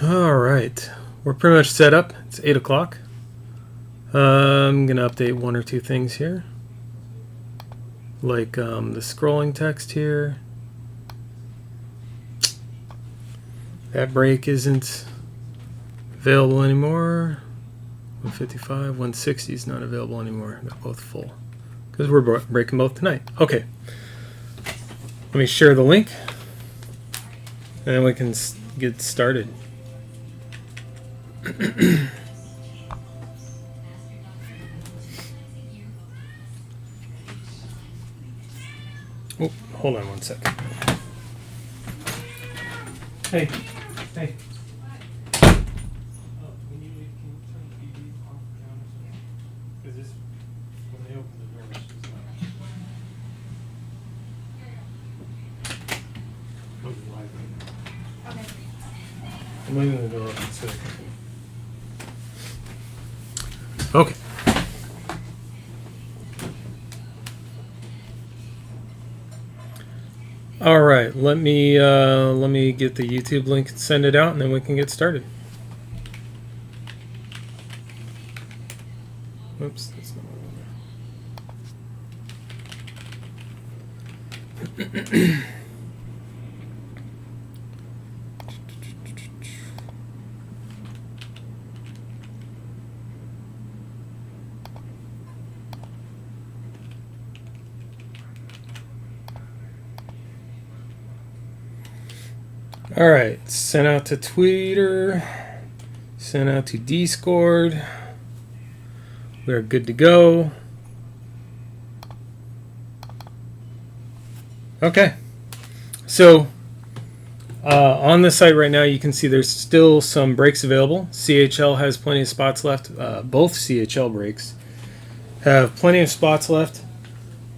All right, we're pretty much set up. It's 8 o'clock. I'm gonna update one or two things here, like the scrolling text here. That break isn't available anymore. 155, 160 is not available anymore. They're both full because we're breaking both tonight. Okay, let me share the link, and then we can get started. Oh, hold on one second. Hey. I'm leaving the door open so they can. Okay. All right. Let me get the YouTube link and send it out, and then we can get started. Oops, that's not what I want. All right, sent out to Twitter, sent out to Discord. We're good to go. Okay, so on the site right now, you can see there's still some breaks available. CHL has plenty of spots left. Both CHL breaks have plenty of spots left,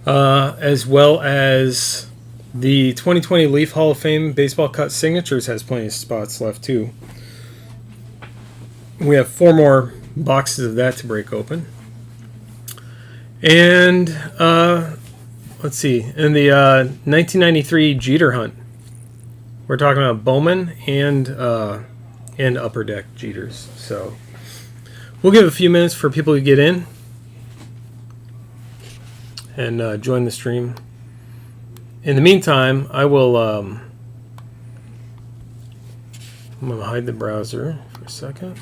as well as the 2020 Leaf Hall of Fame Baseball Cut Signatures has plenty of spots left too. We have 4 more boxes of that to break open. And let's see, in the 1993 Jeter Hunt, we're talking about Bowman and Upper Deck Jeters. So we'll give a few minutes for people to get in and join the stream. In the meantime, I will. I'm going to hide the browser for a second.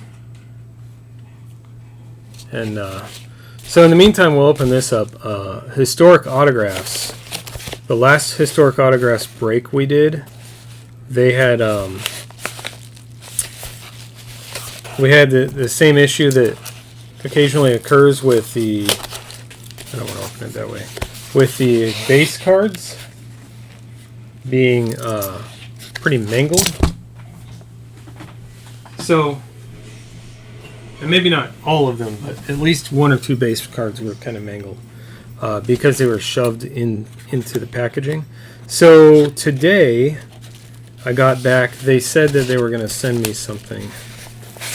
And so in the meantime, we'll open this up. Historic autographs. The last historic autographs break we did, they had we had the same issue that occasionally occurs with the. I don't want to open it that way. With the base cards being pretty mangled. So, and maybe not all of them, but at least 1 or 2 base cards were kind of mangled because they were shoved into the packaging. So today I got back, they said that they were going to send me something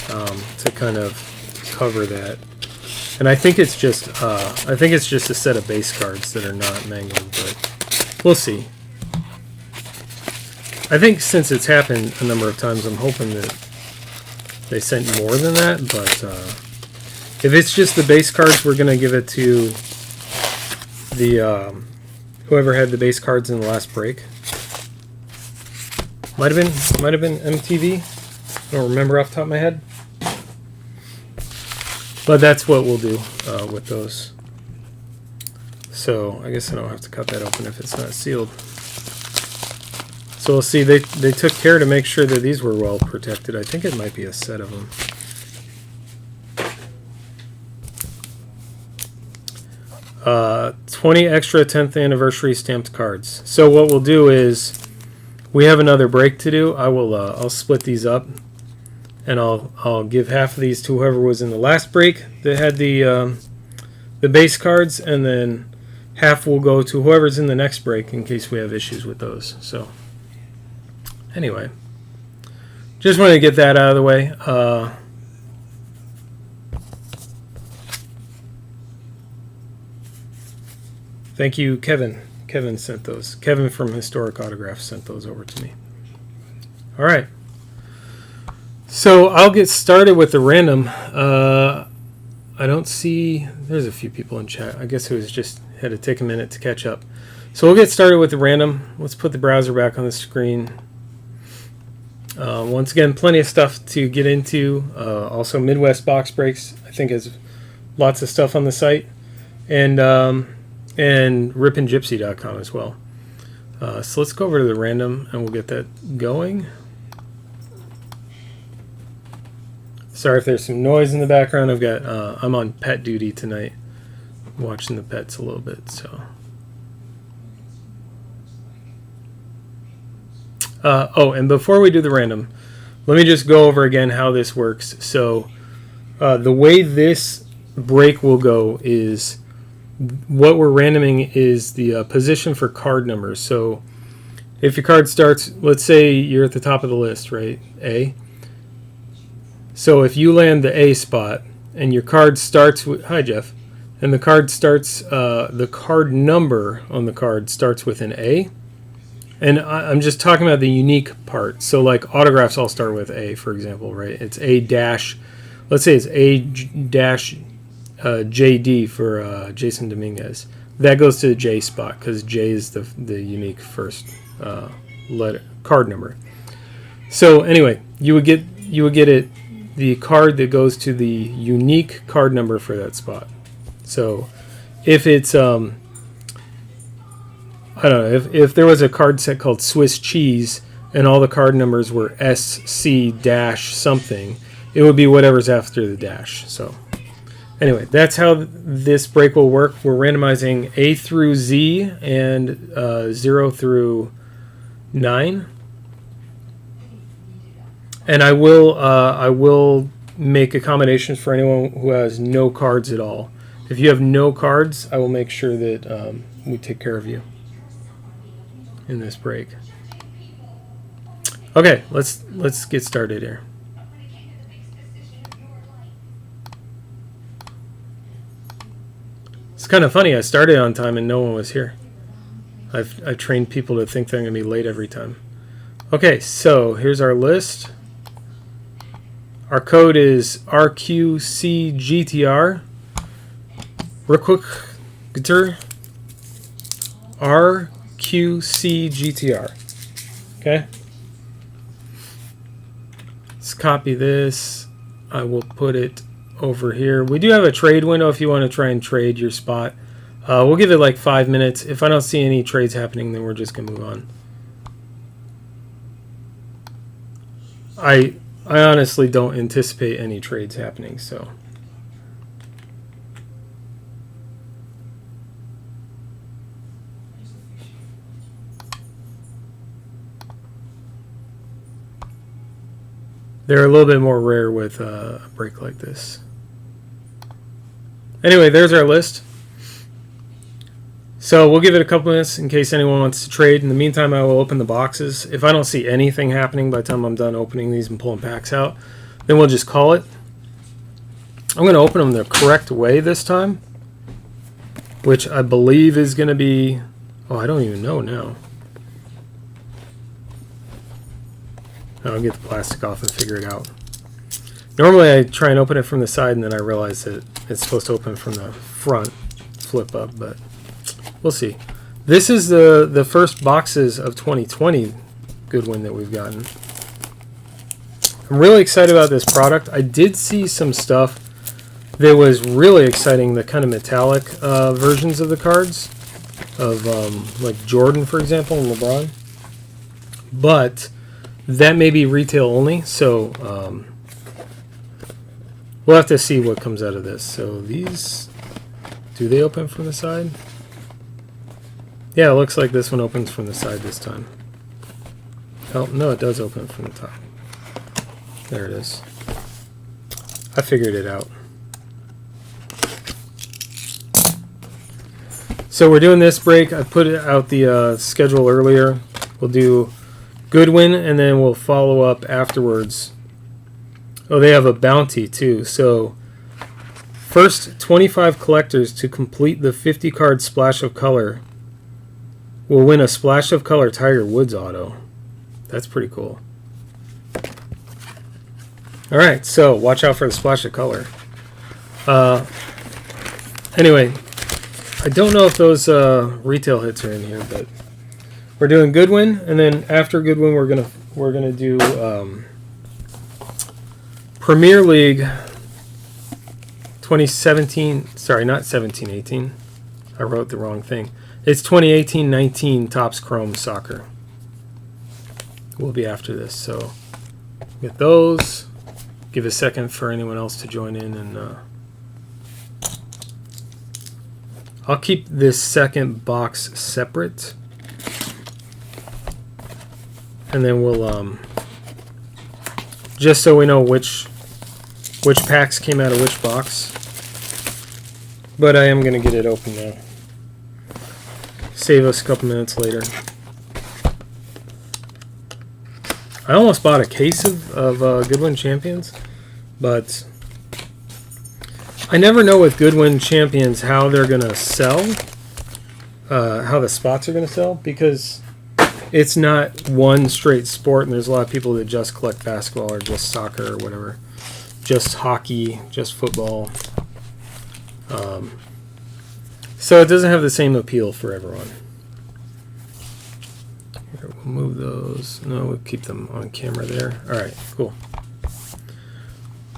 to kind of cover that. And I think it's just a set of base cards that are not mangled, but we'll see. I think since it's happened a number of times, I'm hoping that they sent more than that, but if it's just the base cards, we're going to give it to the whoever had the base cards in the last break. Might have been MTV. I don't remember off the top of my head. But that's what we'll do with those. So I guess I don't have to cut that open if it's not sealed. So we'll see. They took care to make sure that these were well protected. I think it might be a set of them. 20 extra 10th anniversary stamped cards. So what we'll do is we have another break to do. I'll split these up, and I'll give half of these to whoever was in the last break that had the base cards, and then half will go to whoever's in the next break in case we have issues with those. So anyway, just wanted to get that out of the way. Thank you, Kevin Kevin sent those. Kevin from Historic Autographs sent those over to me. All right. So I'll get started with the random. I don't see... There's a few people in chat. I guess it was just had to take a minute to catch up. So we'll get started with the random. Let's put the browser back on the screen. Once again, plenty of stuff to get into. Also, Midwest Box Breaks, I think, has lots of stuff on the site. And ripandgypsy.com as well. So let's go over to the random and we'll get that going. Sorry if there's some noise in the background. I'm on pet duty tonight, watching the pets a little bit. So, and before we do the random, let me just go over again how this works. So, the way this break will go is what we're randoming is the position for card numbers. So, if your card starts, let's say you're at the top of the list, right? A. So if you land the A spot and your card starts with, hi Jeff, and the card starts, the card number on the card starts with an A. And I'm just talking about the unique part. So like autographs all start with A, for example, right? It's A dash, let's say it's A dash JD for Jason Dominguez. That goes to the J spot because J is the unique first letter card number. So anyway, you would get it. The card that goes to the unique card number for that spot. So if it's, I don't know, if there was a card set called Swiss Cheese and all the card numbers were SC dash something, it would be whatever's after the dash. So anyway, that's how this break will work. We're randomizing A through Z and 0 through 9. And I will make accommodations for anyone who has no cards at all. If you have no cards, I will make sure that we take care of you in this break. Okay, let's get started here. It's kind of funny. I started on time and no one was here. I've trained people to think they're going to be late every time. Okay, so here's our list. Our code is RQCGTR. Real quick, guitar. RQCGTR. Okay. Let's copy this. I will put it over here. We do have a trade window if you want to try and trade your spot. We'll give it like 5 minutes. If I don't see any trades happening, then we're just going to move on. I honestly don't anticipate any trades happening, so. They're a little bit more rare with a break like this. Anyway, there's our list. So we'll give it a couple minutes in case anyone wants to trade. In the meantime, I will open the boxes. If I don't see anything happening by the time I'm done opening these and pulling packs out, then we'll just call it. I'm going to open them the correct way this time, which I believe is going to be... Oh, I don't even know now. I'll get the plastic off and figure it out. Normally I try and open it from the side and then I realize that it's supposed to open from the front, flip up, but we'll see. This is the first boxes of 2020 Goodwin that we've gotten. I'm really excited about this product. I did see some stuff that was really exciting, the kind of metallic versions of the cards of like Jordan, for example, and LeBron. But that may be retail only, so we'll have to see what comes out of this. So these, do they open from the side? Yeah, it looks like this one opens from the side this time. Oh, no, it does open from the top. There it is. I figured it out. So we're doing this break. I put out the schedule earlier. We'll do Goodwin, and then we'll follow up afterwards. Oh, they have a bounty too. So first 25 collectors to complete the 50 card splash of color will win a Splash of Color Tiger Woods auto. That's pretty cool. All right, so watch out for the Splash of Color. Anyway, I don't know if those retail hits are in here, but we're doing Goodwin, and then after Goodwin, we're gonna do Premier League 2017. Sorry, not 17-18. I wrote the wrong thing. It's 2018-19 Topps Chrome Soccer. We'll be after this, so get those. Give a second for anyone else to join in, and I'll keep this second box separate, and then we'll just so we know which packs came out of which box. But I am going to get it open now. Save us a couple minutes later. I almost bought a case of Goodwin Champions, but I never know with Goodwin Champions how they're going to sell, how the spots are going to sell, because it's not one straight sport, and there's a lot of people that just collect basketball or just soccer or whatever, just hockey, just football. So it doesn't have the same appeal for everyone. Here, we'll move those. No, we'll keep them on camera there. All right, cool.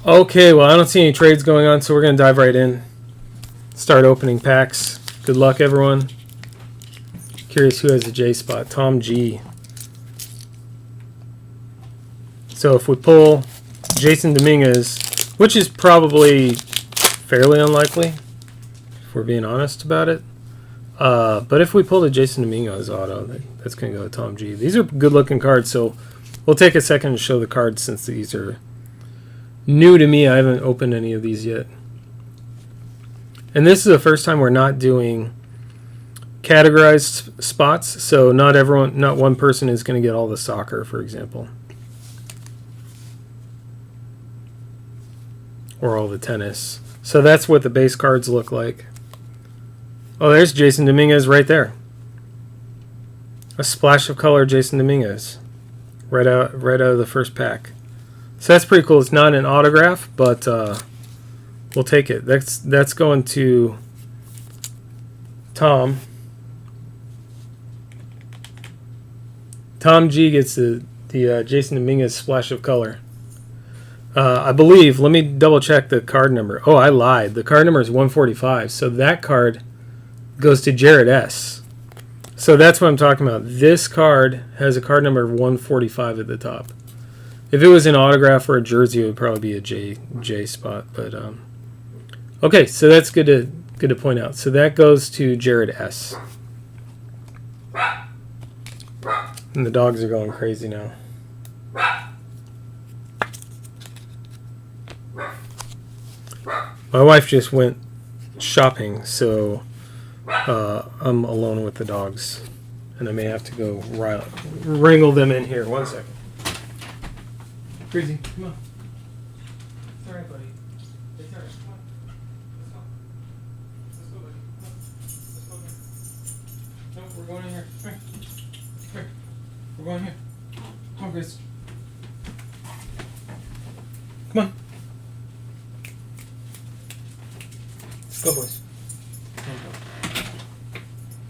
Okay, well, I don't see any trades going on, so we're going to dive right in. Start opening packs. Good luck, everyone. Curious who has a J spot. Tom G. So if we pull Jason Dominguez, which is probably fairly unlikely, if we're being honest about it. But if we pull the Jason Dominguez auto, that's going to go to Tom G. These are good-looking cards, so we'll take a second to show the cards since these are new to me. I haven't opened any of these yet. And this is the first time we're not doing categorized spots, so not one person is going to get all the soccer, for example. Or all the tennis. So that's what the base cards look like. Oh, there's Jason Dominguez right there. A splash of color Jason Dominguez. Right out of the first pack. So that's pretty cool. It's not an autograph, but we'll take it. That's going to Tom. Tom G gets the Jason Dominguez splash of color. I believe, let me double check the card number. Oh, I lied. The card number is 145. So that card goes to Jared S. So that's what I'm talking about. This card has a card number of 145 at the top. If it was an autograph or a jersey, it would probably be a J spot. But okay, so that's good to point out. So that goes to Jared S. And the dogs are going crazy now. My wife just went shopping, so I'm alone with the dogs, and I may have to go wrangle them in here. 1 second. Crazy, come on. It's all right, buddy. It's all right. Come on. Let's go. Let's go, buddy. Come on. Let's go there. No, we're going in here. Come here. Come here. We're going here. Come on, Grace. Come on. Let's go, boys.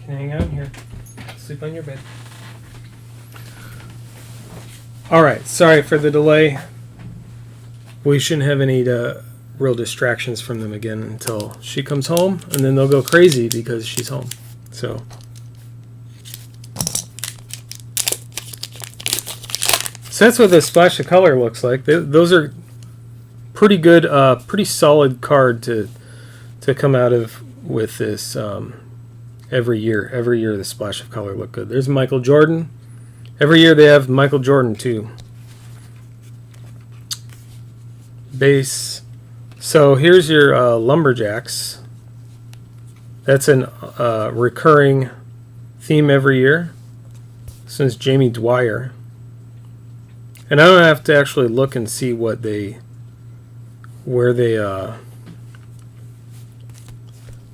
Can hang out in here. Sleep on your bed. Alright, sorry for the delay. We shouldn't have any real distractions from them again until she comes home, and then they'll go crazy because she's home. So that's what the splash of color looks like. Those are pretty good, pretty solid card to come out of with this every year. Every year the splash of color look good. There's Michael Jordan. Every year they have Michael Jordan too. Base. So here's your Lumberjacks. That's an recurring theme every year since Jamie Dwyer. And I don't have to actually look and see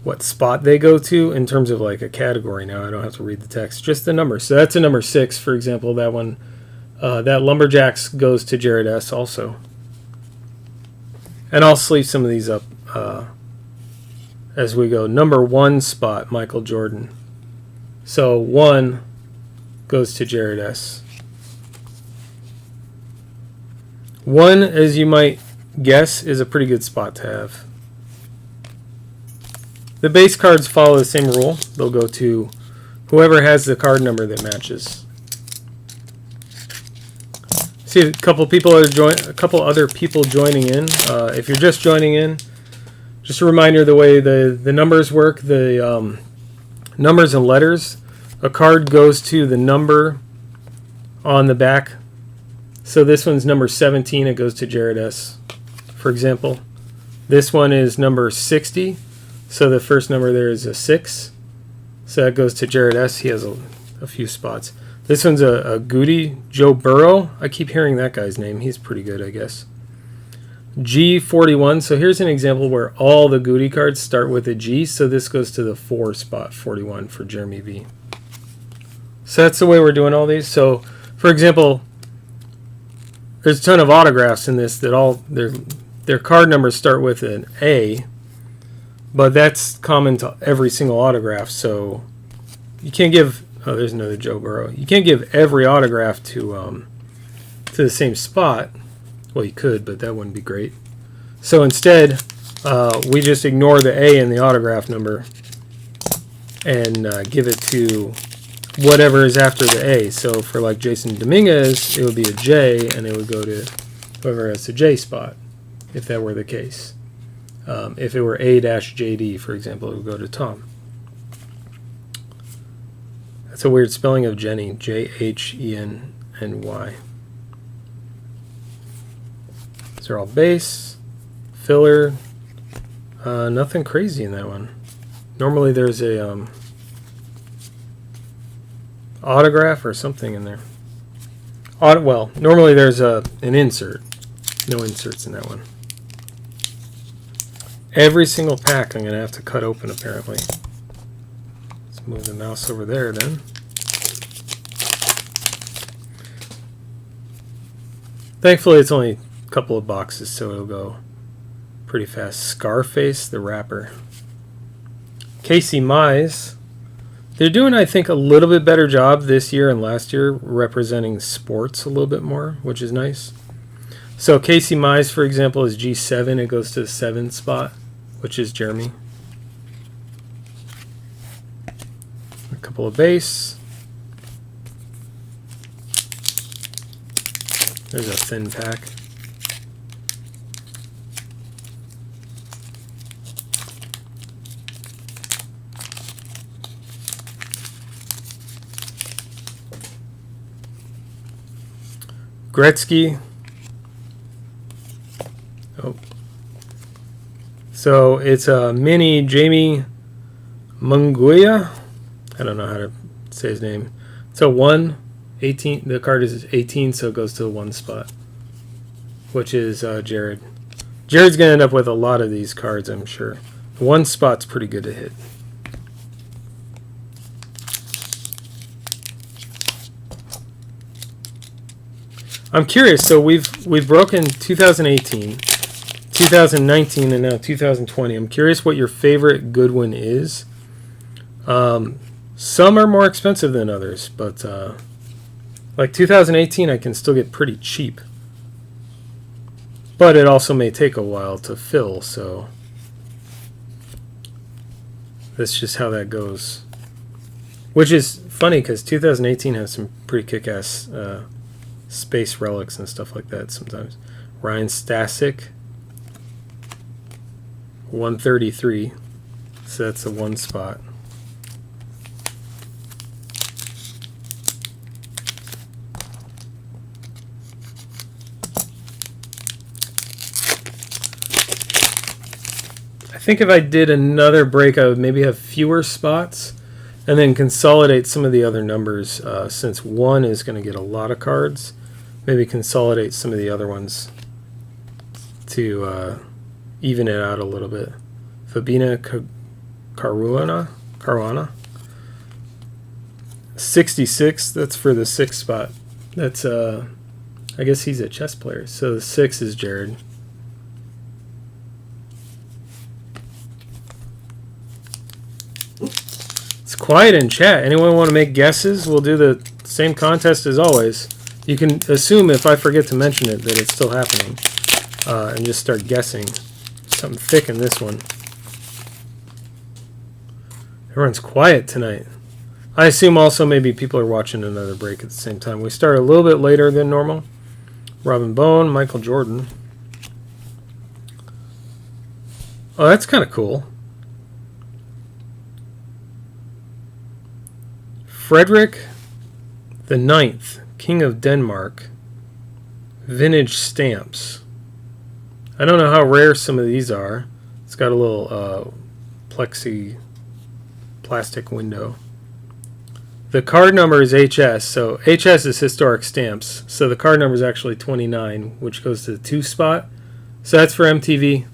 what spot they go to in terms of like a category. Now I don't have to read the text, just the number. So that's a number 6, for example. That one, that Lumberjacks goes to Jared S. also. And I'll sleeve some of these up as we go. Number 1 spot, Michael Jordan. So 1 goes to Jared S. 1, as you might guess, is a pretty good spot to have. The base cards follow the same rule. They'll go to whoever has the card number that matches. See a couple other people joining in. If you're just joining in, just a reminder the way the numbers work. The numbers and letters. A card goes to the number on the back. So this one's number 17. It goes to Jared S. For example, this one is number 60. So the first number there is a 6. So that goes to Jared S. He has a few spots. This one's a Goody, Joe Burrow. I keep hearing that guy's name. He's pretty good, I guess. G41. So here's an example where all the Goody cards start with a G. So this goes to the 4 spot, 41 for Jeremy V. So that's the way we're doing all these. So, for example, there's a ton of autographs in this that all their card numbers start with an A. But that's common to every single autograph, so you can't give... Oh, there's another Joe Burrow. You can't give every autograph to the same spot. Well, you could, but that wouldn't be great. So instead, we just ignore the A in the autograph number and give it to whatever is after the A. So for like Jason Dominguez, it would be a J, and it would go to whoever has the J spot, if that were the case. If it were A-JD, for example, it would go to Tom. That's a weird spelling of Jenny. J-H-E-N-N-Y. These are all base, filler. Nothing crazy in that one. Normally there's a autograph or something in there. Well, normally there's an insert. No inserts in that one. Every single pack I'm going to have to cut open, apparently. Let's move the mouse over there, then. Thankfully, it's only a couple of boxes, so it'll go pretty fast. Scarface, the rapper. Casey Mize. They're doing, I think, a little bit better job this year and last year representing sports a little bit more, which is nice. So Casey Mize, for example, is G7. It goes to the 7th spot, which is Jeremy. A couple of base. There's a thin pack. Gretzky. Oh. So it's a mini Jamie Munguia. I don't know how to say his name. It's a 1/18. The card is 18, so it goes to the 1 spot, which is Jared. Jared's going to end up with a lot of these cards, I'm sure. The 1 spot's pretty good to hit. I'm curious. So we've broken 2018, 2019, and now 2020. I'm curious what your favorite Goodwin is. Some are more expensive than others, but like 2018, I can still get pretty cheap. But it also may take a while to fill, so that's just how that goes. Which is funny because 2018 has some pretty kick-ass space relics and stuff like that sometimes. Ryan Stasek, 133, so that's the 1 spot. I think if I did another break, I would maybe have fewer spots and then consolidate some of the other numbers, since 1 is going to get a lot of cards. Maybe consolidate some of the other ones to even it out a little bit. Fabina Caruana. 66, that's for the 6 spot. That's, I guess he's a chess player. So the 6 is Jared. It's quiet in chat. Anyone want to make guesses? We'll do the same contest as always. You can assume if I forget to mention it that it's still happening. And just start guessing. Something thick in this one. Everyone's quiet tonight. I assume also maybe people are watching another break at the same time. We start a little bit later than normal. Robin Bone, Michael Jordan. Oh, that's kind of cool. Frederick the Ninth, King of Denmark. Vintage stamps. I don't know how rare some of these are. It's got a little plexi plastic window. The card number is HS, so HS is historic stamps. So the card number is actually 29, which goes to the 2 spot. So that's for MTV.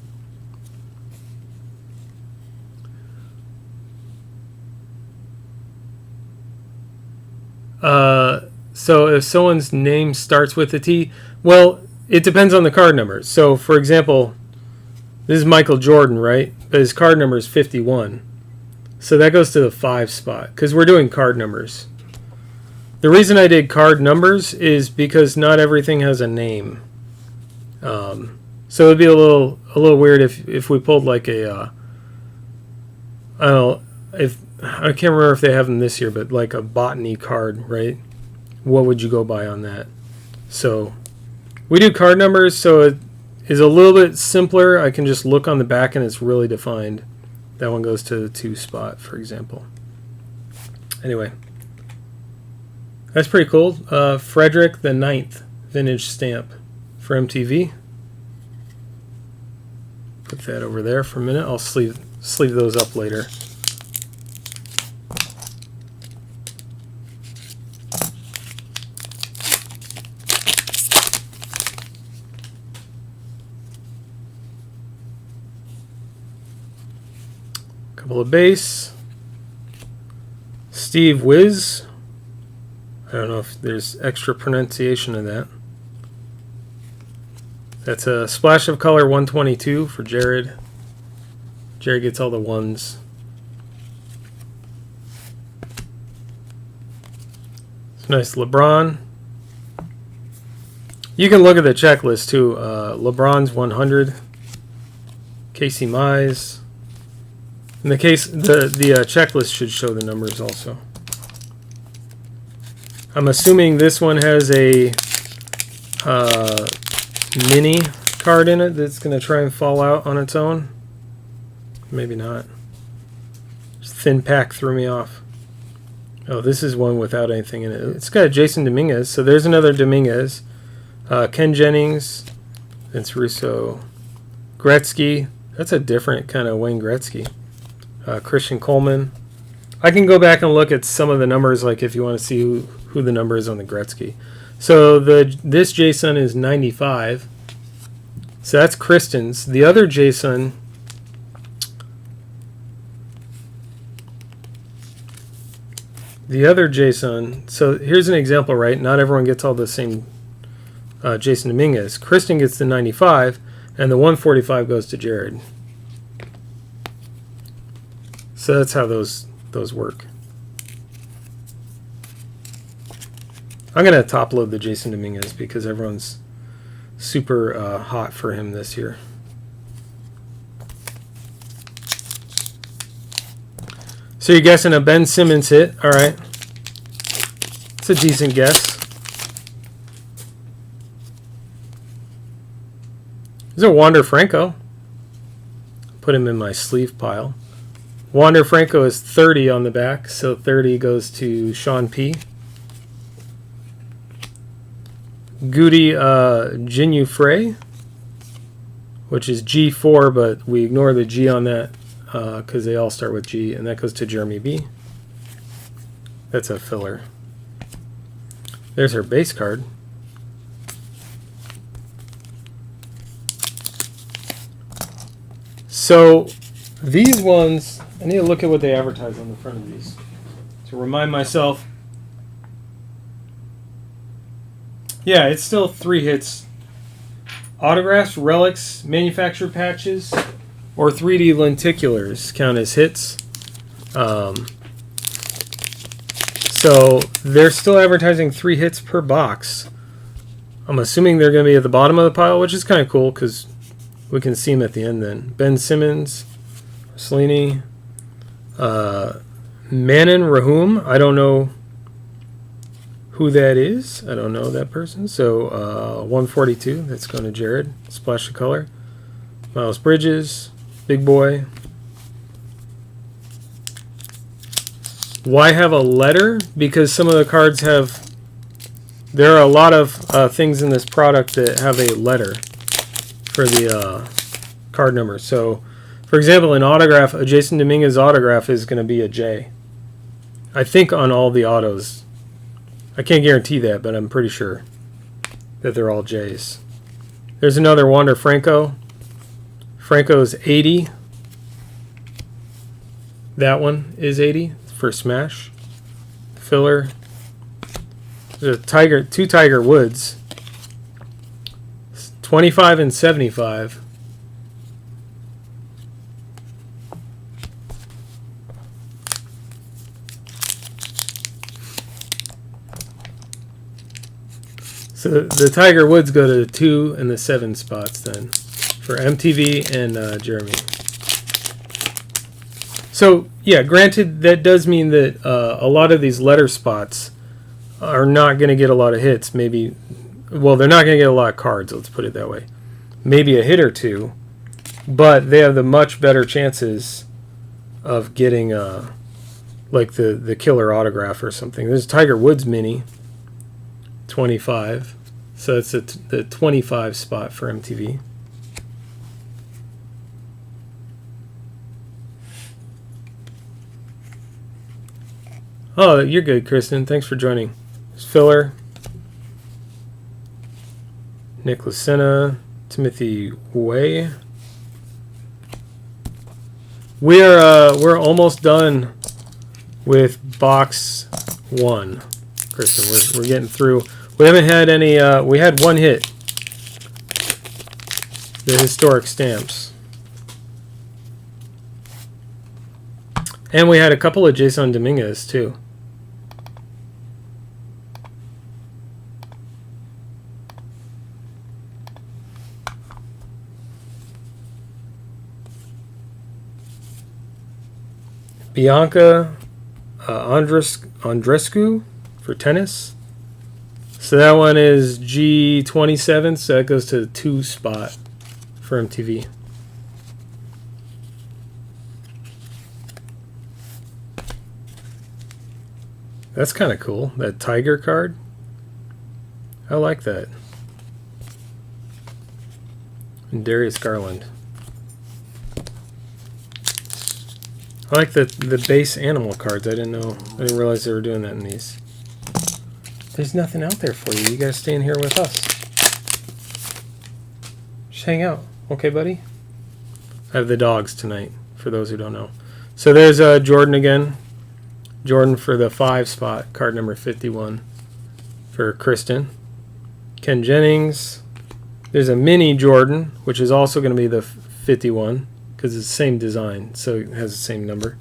So if someone's name starts with a T, well, it depends on the card number. So, for example, this is Michael Jordan, right? But his card number is 51. So that goes to the 5 spot because we're doing card numbers. The reason I did card numbers is because not everything has a name. So it'd be a little weird if we pulled like a I don't know, I can't remember if they have them this year, but like a botany card, right? What would you go by on that? So we do card numbers, so it is a little bit simpler. I can just look on the back and it's really defined. That one goes to the 2 spot, for example. Anyway, that's pretty cool. Frederick the Ninth vintage stamp for MTV. Put that over there for a minute. I'll sleeve those up later. Couple of base. Steve Wiz. I don't know if there's extra pronunciation of that. That's a splash of color 122 for Jared. Jared gets all the ones. It's nice. LeBron. You can look at the checklist too. LeBron's 100. Casey Mize. In the case, the checklist should show the numbers also. I'm assuming this one has a mini card in it that's going to try and fall out on its own. Maybe not. Just thin pack threw me off. Oh, this is one without anything in it. It's got Jason Dominguez, so there's another Dominguez. Ken Jennings, Vince Russo, Gretzky. That's a different kind of Wayne Gretzky. Christian Coleman. I can go back and look at some of the numbers, like if you want to see who the number is on the Gretzky. So this Jason is 95. So that's Kristen's. The other Jason, so here's an example, right? Not everyone gets all the same Jason Dominguez. Kristen gets the 95, and the 145 goes to Jared. So that's how those work. I'm going to top load the Jason Dominguez because everyone's super hot for him this year. So you're guessing a Ben Simmons hit. All right. It's a decent guess. There's a Wander Franco. Put him in my sleeve pile. Wander Franco is 30 on the back, so 30 goes to Sean P. Goody Jinu Frey, which is G4, but we ignore the G on that because they all start with G, and that goes to Jeremy B. That's a filler. There's her base card. So These ones, I need to look at what they advertise on the front of these to remind myself. Yeah, it's still 3 hits. Autographs, relics, manufacturer patches, or 3D lenticulars count as hits. So they're still advertising 3 hits per box. I'm assuming they're going to be at the bottom of the pile, which is kind of cool because we can see them at the end then. Ben Simmons, Rossellini, Manon Rahum. I don't know who that is. I don't know that person. So 142, that's going to Jared. Splash of color. Miles Bridges, Big Boy. Why have a letter? Because some of the cards have... There are a lot of things in this product that have a letter for the card number. So, for example, an autograph, a Jason Dominguez autograph is going to be a J. I think on all the autos. I can't guarantee that, but I'm pretty sure that they're all J's. There's another Wander Franco. Franco's 80. That one is 80 for Smash. Filler. There's a two Tiger Woods. 25 and 75. So the Tiger Woods go to the 2 and the 7 spots then for MTV and Jeremy. So yeah, granted, that does mean that a lot of these letter spots are not going to get a lot of hits. Maybe, well, they're not going to get a lot of cards. Let's put it that way. Maybe a hit or two, but they have the much better chances of getting like the killer autograph or something. There's Tiger Woods mini. 25, so it's the 25 spot for MTV. Oh, you're good, Kristen. Thanks for joining. There's Filler, Nick Lucena, Timothy Way. We're almost done with box 1, Kristen. We're getting through. We haven't had any, we had one hit. The historic stamps. And we had a couple of Jason Dominguez, too. Bianca Andrescu for tennis. So that one is G27, so that goes to the 2 spot for MTV. That's kind of cool, that Tiger card. I like that. And Darius Garland. I like the base animal cards. I didn't realize they were doing that in these. There's nothing out there for you. You guys staying here with us. Just hang out. Okay, buddy? I have the dogs tonight, for those who don't know. So there's Jordan again. Jordan for the 5 spot, card number 51 for Kristen. Ken Jennings. There's a mini Jordan, which is also going to be the 51, because it's the same design, so it has the same number.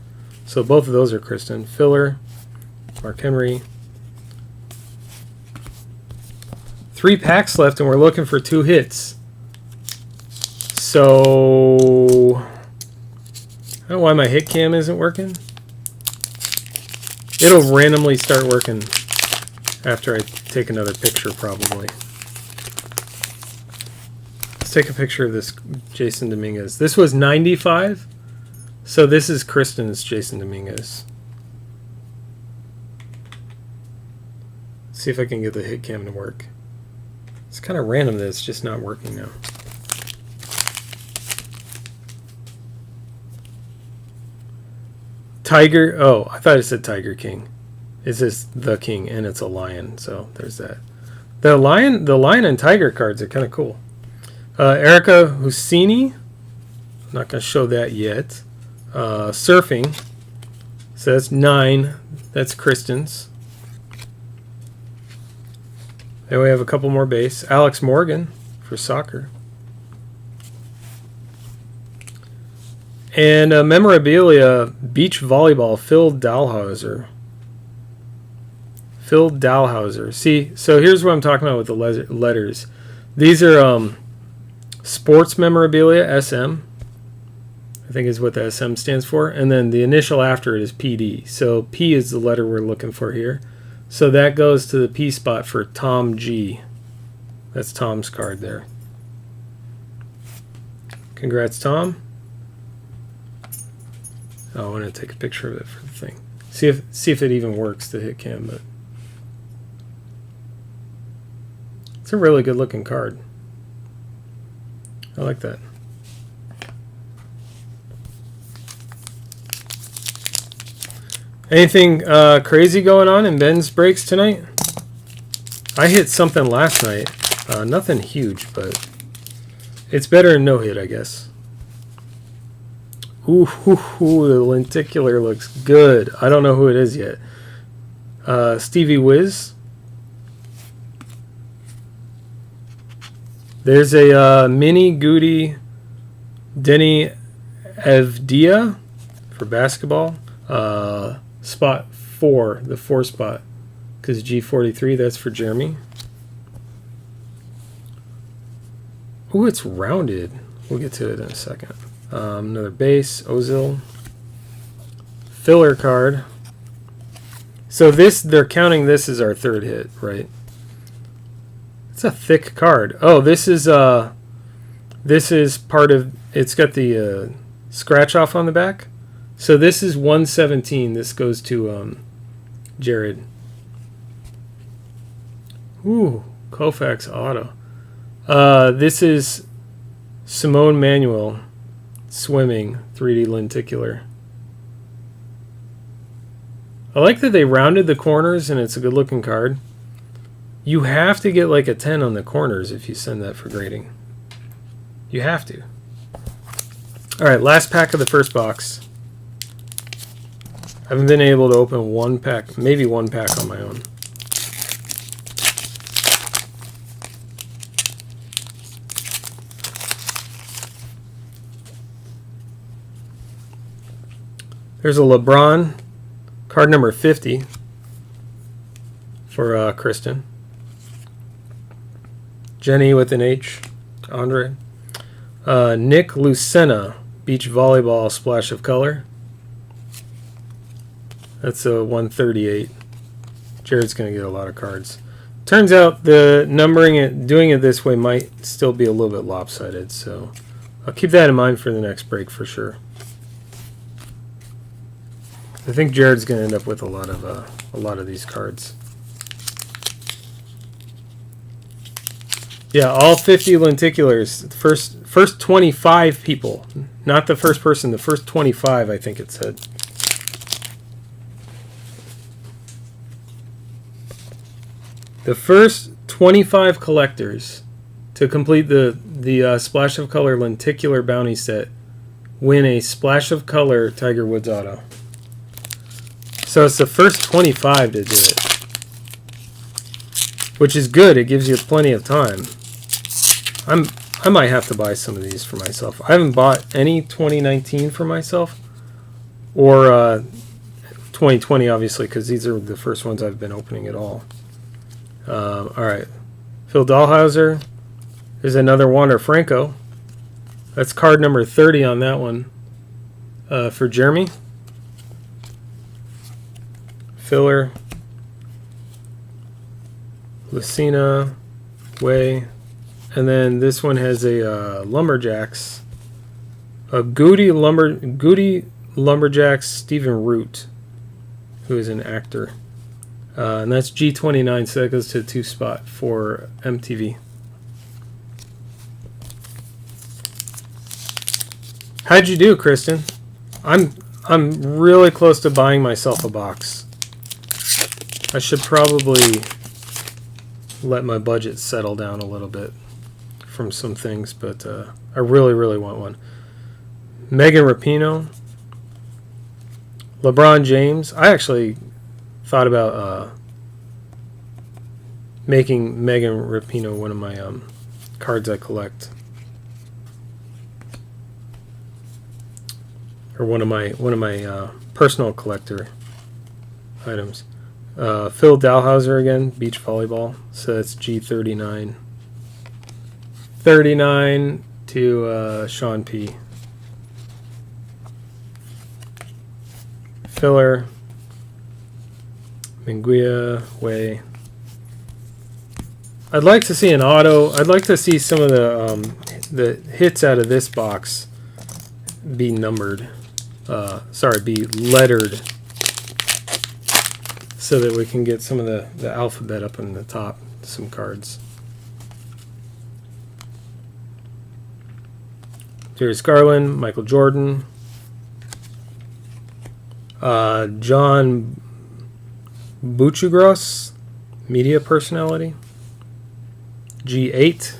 So both of those are Kristen. Filler, Mark Henry. 3 packs left, and we're looking for 2 hits. So I don't know why my hit cam isn't working. It'll randomly start working after I take another picture, probably. Let's take a picture of this Jason Dominguez. This was 95, so this is Kristen's Jason Dominguez. Let's see if I can get the hit cam to work. It's kind of random that it's just not working now. Tiger. Oh, I thought it said Tiger King. It says the King, and it's a lion. So there's that. The lion and tiger cards are kind of cool. Erica Husseini. I'm not going to show that yet. Surfing. So that's 9. That's Kristen's. Then we have a couple more base. Alex Morgan for soccer. And memorabilia, beach volleyball, Phil Dalhauser. Phil Dalhauser. See, so here's what I'm talking about with the letters. These are sports memorabilia, SM. I think is what the SM stands for. And then the initial after it is PD. So P is the letter we're looking for here. So that goes to the P spot for Tom G. That's Tom's card there. Congrats, Tom. Oh, I want to take a picture of it for the thing. See if it even works, the hit cam, but it's a really good looking card. I like that. Anything crazy going on in Ben's breaks tonight? I hit something last night. Nothing huge, but it's better than no hit, I guess. Ooh, the lenticular looks good. I don't know who it is yet. Stevie Wiz. There's a mini Goody Denny Evdia for basketball. Spot 4, the 4 spot, because G43, that's for Jeremy. Ooh, it's rounded. We'll get to it in a second. Another base, Ozil. Filler card. So this, they're counting this as our third hit, right? It's a thick card. Oh, this is part of, it's got the scratch off on the back. So this is 117. This goes to Jared. Ooh, Koufax auto. This is Simone Manuel swimming 3D lenticular. I like that they rounded the corners and it's a good looking card. You have to get like a 10 on the corners if you send that for grading. You have to. All right, last pack of the first box. I haven't been able to open one pack, maybe one pack on my own. There's a LeBron, card number 50 for Kristen. Jenny with an H, Andre. Nick Lucena, beach volleyball, splash of color. That's a 138. Jared's going to get a lot of cards. Turns out the numbering it, doing it this way might still be a little bit lopsided, so I'll keep that in mind for the next break for sure. I think Jared's going to end up with a lot of these cards. Yeah, all 50 lenticulars. First 25 people, not the first person. The first 25, I think it said. The first 25 collectors to complete the Splash of Color lenticular bounty set win a Splash of Color Tiger Woods auto. So it's the first 25 to do it, which is good. It gives you plenty of time. I might have to buy some of these for myself. I haven't bought any 2019 for myself, or 2020 obviously, because these are the first ones I've been opening at all. All right, Phil Dalhauser. There's another Wander Franco. That's card number 30 on that one for Jeremy. Filler, Lucina, Way, and then this one has a Lumberjacks, a Goody Lumberjacks Stephen Root, who is an actor, and that's G29, so that goes to 2 spot for MTV. How'd you do, Kristen? I'm really close to buying myself a box. I should probably let my budget settle down a little bit from some things, but I really, really want one. Megan Rapinoe, LeBron James. I actually thought about making Megan Rapinoe one of my cards I collect, or one of my personal collector items. Phil Dalhouser again, beach volleyball. So that's G39. 39 to Sean P. Filler. Minguia Way. I'd like to see an auto. I'd like to see some of the hits out of this box be numbered. Be lettered, so that we can get some of the alphabet up in the top. Some cards. Darius Garland, Michael Jordan, John Buchugros, media personality. G8.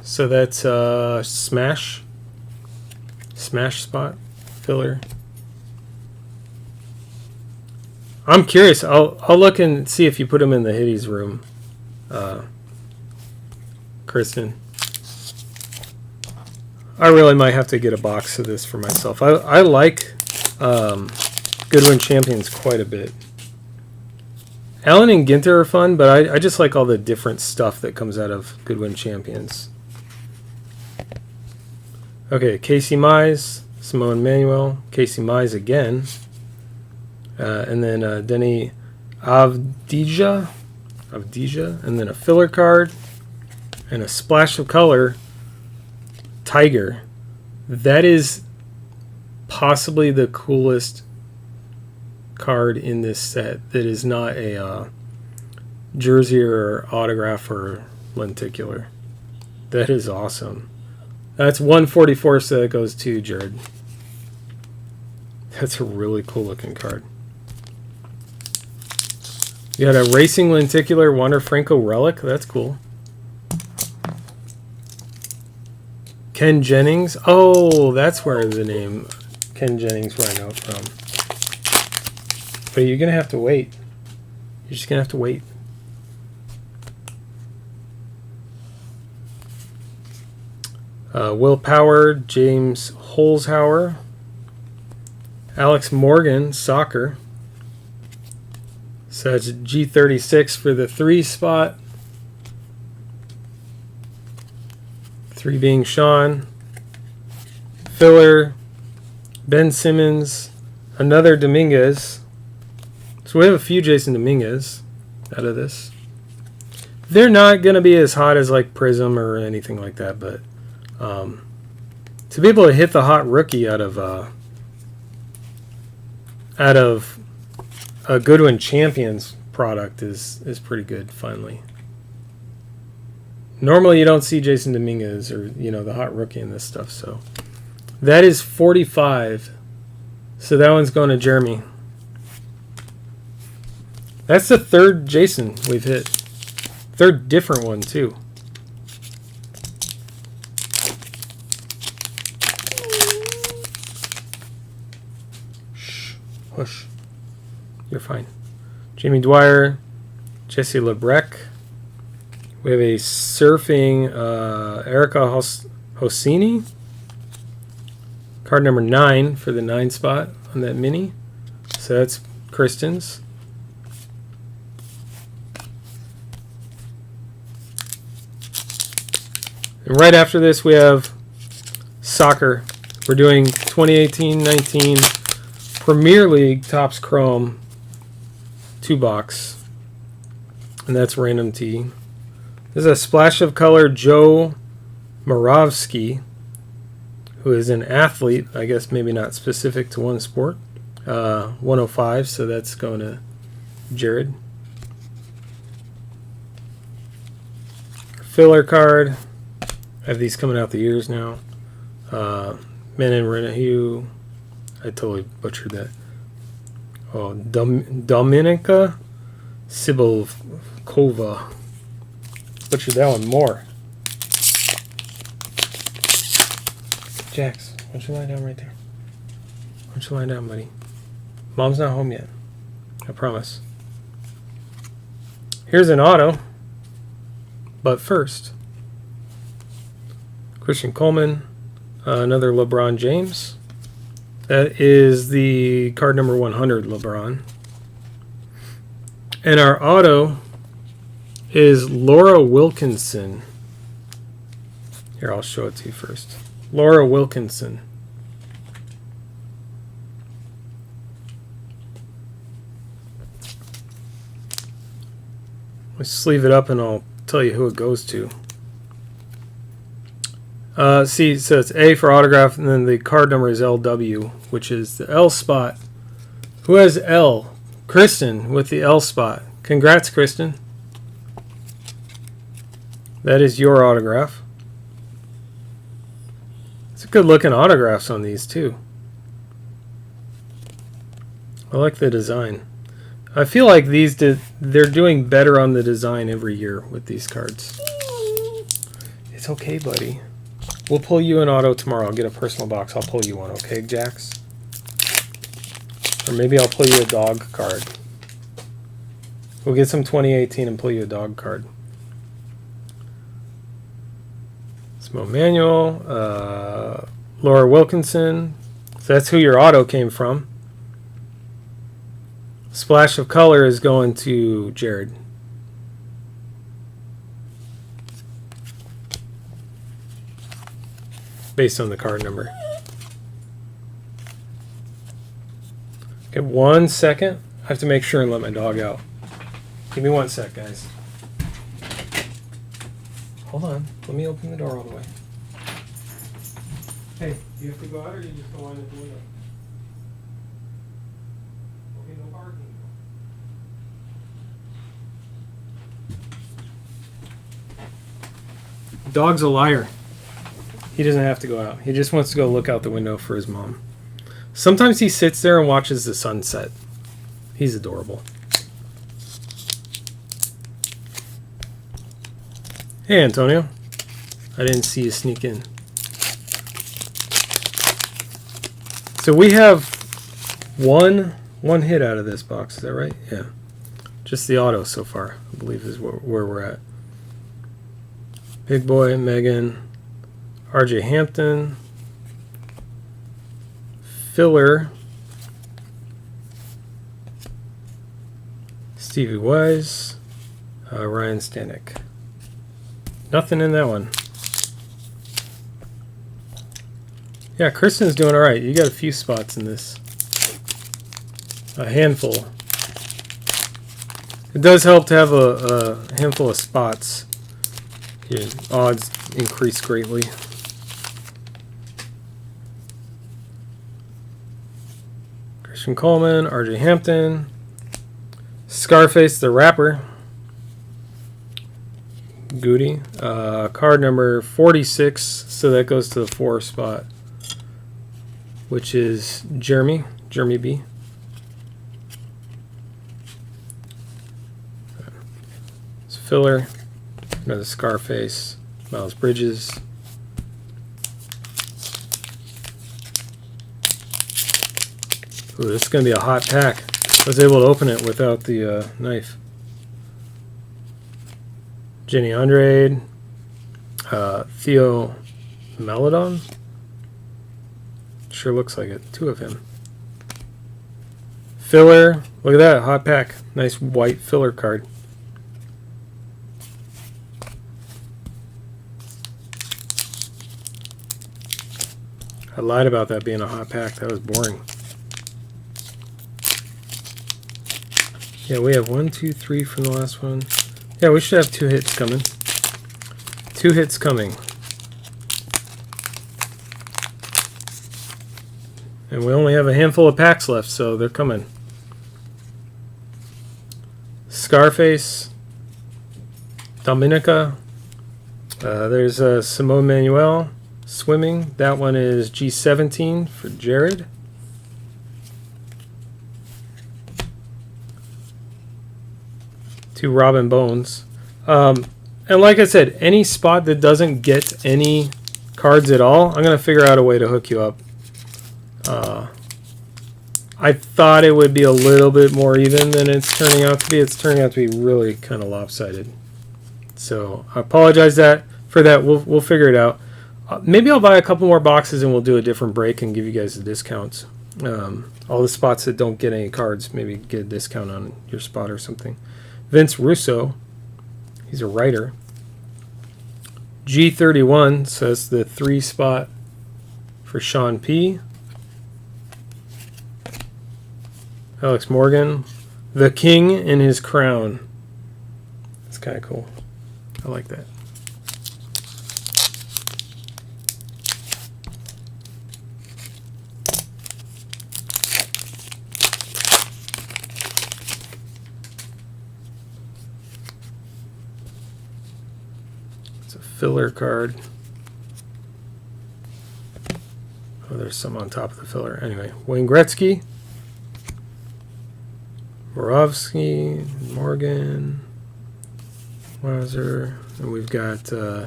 So that's Smash spot filler. I'm curious. I'll look and see if you put them in the Hitties room, Kristen. I really might have to get a box of this for myself. I like Goodwin Champions quite a bit. Allen and Ginter are fun, but I just like all the different stuff that comes out of Goodwin Champions. Okay, Casey Mize, Simone Manuel, Casey Mize again, and then Denny Avdija, and then a filler card, and a splash of color, Tiger. That is possibly the coolest card in this set that is not a jersey or autograph or lenticular. That is awesome. That's 144, so that goes to Jared. That's a really cool looking card. You got a racing lenticular Wander Franco relic. That's cool. Ken Jennings. Oh, that's where the name Ken Jennings where I know it from. But you're going to have to wait. You're just going to have to wait. Will Power, James Holzhauer, Alex Morgan, soccer. So that's G36 for the 3 spot. 3 being Sean. Filler, Ben Simmons, another Dominguez. So we have a few Jason Dominguez out of this. They're not going to be as hot as like Prism or anything like that, but to be able to hit the hot rookie out of a Goodwin Champions product is pretty good. Finally, normally you don't see Jason Dominguez or the hot rookie in this stuff. So that is 45. So that one's going to Jeremy. That's the 3rd Jason we've hit. 3rd different one too. Hush. You're fine. Jamie Dwyer, Jesse Lebrec. We have a surfing Erica Hosseini. Card number 9 for the 9 spot on that mini. So that's Kristen's. And right after this we have soccer. We're doing 2018-19 Premier League Topps Chrome 2-box, and that's Random T. This is a splash of color Joe Moravsky, who is an athlete, I guess maybe not specific to one sport. 105, so that's going to Jared. Filler card. I have these coming out the ears now. Menon Renahue. I totally butchered that. Oh, Dominika Sibilkova. Butchered that one more. Jax, why don't you lie down right there? Why don't you lie down, buddy? Mom's not home yet. I promise. Here's an auto. But first, Christian Coleman, another LeBron James. That is the card number 100 LeBron. And our auto is Laura Wilkinson. Here, I'll show it to you first. Laura Wilkinson. Let's sleeve it up and I'll tell you who it goes to. See, so it's A for autograph, and then the card number is LW, which is the L spot. Who has L? Kristen with the L spot. Congrats, Kristen. That is your autograph. It's a good looking autographs on these too. I like the design. I feel like they're doing better on the design every year with these cards. It's okay, buddy. We'll pull you an auto tomorrow. I'll get a personal box. I'll pull you one, okay, Jax? Or maybe I'll pull you a dog card. We'll get some 2018 and pull you a dog card. Smo Manuel, Laura Wilkinson. So that's who your auto came from. Splash of color is going to Jared. Based on the card number. Okay, 1 second. I have to make sure and let my dog out. Give me 1 sec, guys. Hold on. Let me open the door all the way. Hey, do you have to go out or you just go on the window? Okay, no barking. Dog's a liar. He doesn't have to go out. He just wants to go look out the window for his mom. Sometimes he sits there and watches the sunset. He's adorable. Hey, Antonio. I didn't see you sneak in. So we have one hit out of this box. Is that right? Yeah. Just the auto so far, I believe, is where we're at. Big Boy, Megan, RJ Hampton, Filler, Stevie Wise, Ryan Stanek. Nothing in that one. Yeah, Kristen's doing all right. You got a few spots in this. A handful. It does help to have a handful of spots. Your odds increase greatly. Christian Coleman, RJ Hampton, Scarface the Rapper, Goody, card number 46, so that goes to the 4 spot, which is Jeremy B. It's Filler, another Scarface, Miles Bridges. Ooh, this is going to be a hot pack. I was able to open it without the knife. Jenny Andrade, Theo Melodon. Sure looks like it. 2 of him. Filler. Look at that. Hot pack. Nice white filler card. I lied about that being a hot pack. That was boring. Yeah, we have 1, 2, 3 from the last one. Yeah, we should have 2 hits coming. 2 hits coming. And we only have a handful of packs left, so they're coming. Scarface. Dominica. There's Simone Manuel. Swimming. That one is G17 for Jared. To Robin Bones. And like I said, any spot that doesn't get any cards at all, I'm going to figure out a way to hook you up I thought it would be a little bit more even than it's turning out to be. It's turning out to be really kind of lopsided. So I apologize for that. We'll figure it out. Maybe I'll buy a couple more boxes and we'll do a different break and give you guys the discounts. All the spots that don't get any cards, maybe get a discount on your spot or something. Vince Russo, he's a writer. G31 says the 3 spot for Sean P. Alex Morgan, the king in his crown. That's kind of cool. I like that. It's a filler card. Oh, there's some on top of the filler. Anyway, Wayne Gretzky. Borovsky, Morgan, Weiser, and we've got there's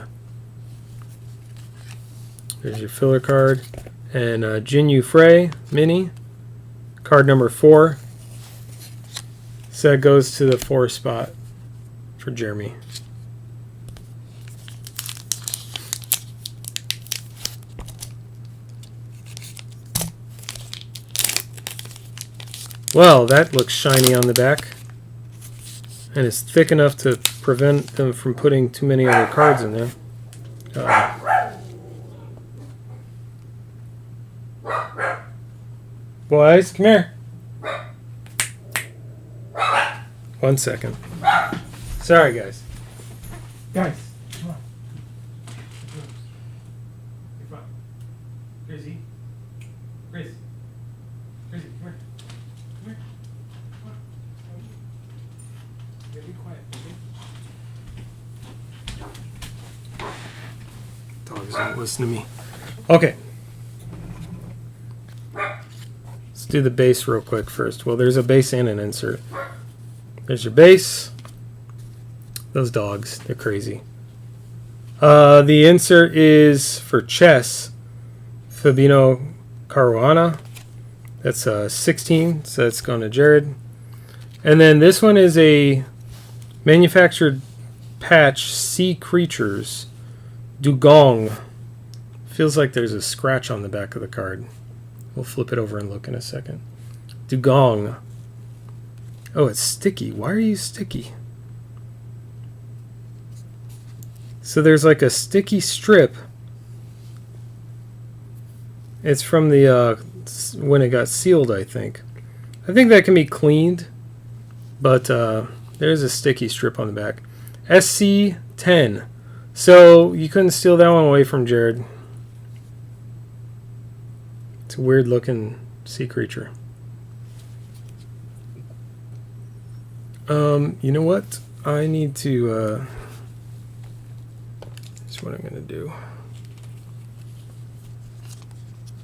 your filler card, and Jinyu Frey mini card number 4. So that goes to the 4 spot for Jeremy. Well, that looks shiny on the back, and it's thick enough to prevent them from putting too many other cards in there. Boys, come here. 1 second. Sorry, guys. Guys, come on. Come on. Grizzy. Grizzy. Grizzy, come here. Be quiet, baby. Dogs don't listen to me. Okay. Let's do the base real quick first. Well, there's a base and an insert. There's your base. Those dogs, they're crazy. The insert is for chess. Fabino Caruana. That's 16, so that's going to Jared. And then this one is a manufactured patch, Sea Creatures, Dugong. Feels like there's a scratch on the back of the card. We'll flip it over and look in a second. Dugong. Oh, it's sticky. Why are you sticky? So there's like a sticky strip. It's from the when it got sealed, I think. I think that can be cleaned, but there's a sticky strip on the back. SC10. So you couldn't steal that one away from Jared. It's a weird looking sea creature. You know what? I need to that's what I'm gonna do.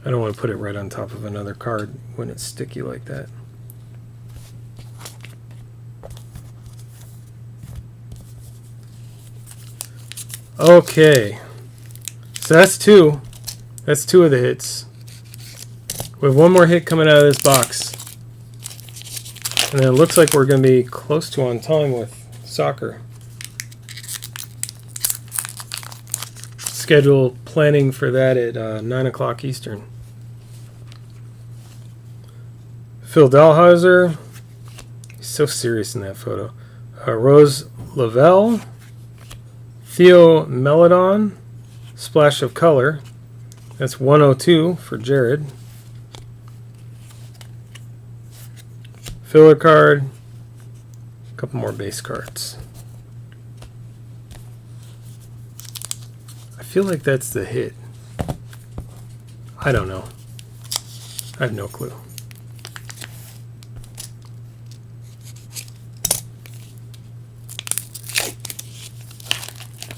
I don't want to put it right on top of another card when it's sticky like that. Okay, so that's 2. That's 2 of the hits. We have 1 more hit coming out of this box. And then it looks like we're going to be close to on time with soccer. Schedule planning for that at 9 o'clock Eastern. Phil Dahlhauser. He's so serious in that photo. Rose Lavelle. Theo Melodon. Splash of Color. That's 102 for Jared. Filler card. A couple more base cards. I feel like that's the hit. I don't know. I have no clue.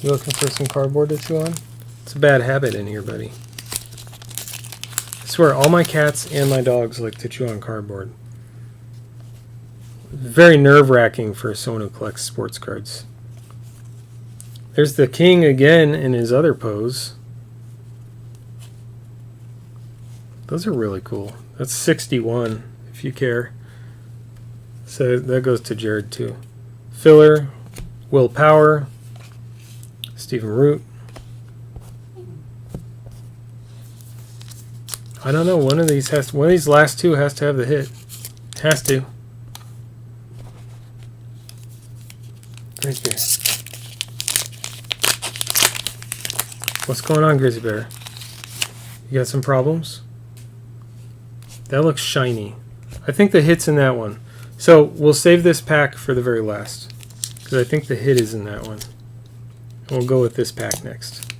You looking for some cardboard to chew on? It's a bad habit in here, buddy. I swear, all my cats and my dogs like to chew on cardboard. Very nerve-wracking for someone who collects sports cards. There's the king again in his other pose. Those are really cool. That's 61. If if you care. So that goes to Jared too. Filler, Will Power, Stephen Root. I don't know. One of these last two has to have the hit. Has to. Grizzly Bear. What's going on, Grizzly Bear? You got some problems? That looks shiny. I think the hit's in that one. So we'll save this pack for the very last, because I think the hit is in that one. And we'll go with this pack next.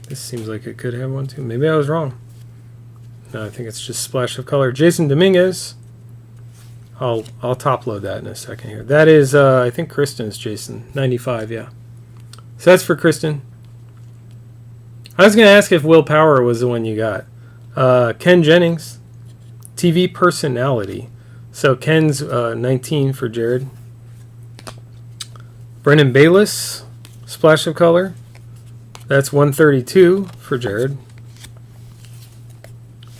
This seems like it could have one too. Maybe I was wrong. No, I think it's just splash of color. Jason Dominguez. I'll top load that in a second here. That is, I think Kristen's Jason. 95, yeah. So that's for Kristen. I was going to ask if Will Power was the one you got. Ken Jennings. TV personality. So Ken's 19 for Jared. Brendan Bayless. Splash of color. That's 132 for Jared.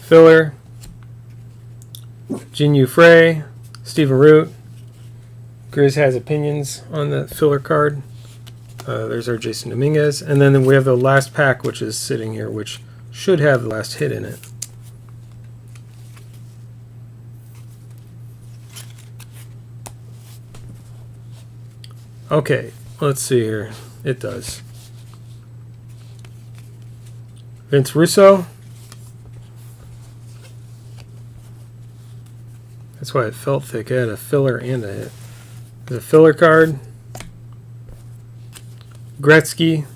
Filler. Jinyu Frey. Stephen Root. Grizz has opinions on the filler card. There's our Jason Dominguez. And then we have the last pack, which is sitting here, which should have the last hit in it. Okay, let's see here. It does. Vince Russo. That's why it felt thick. It had a filler and a hit. The filler card. Gretzky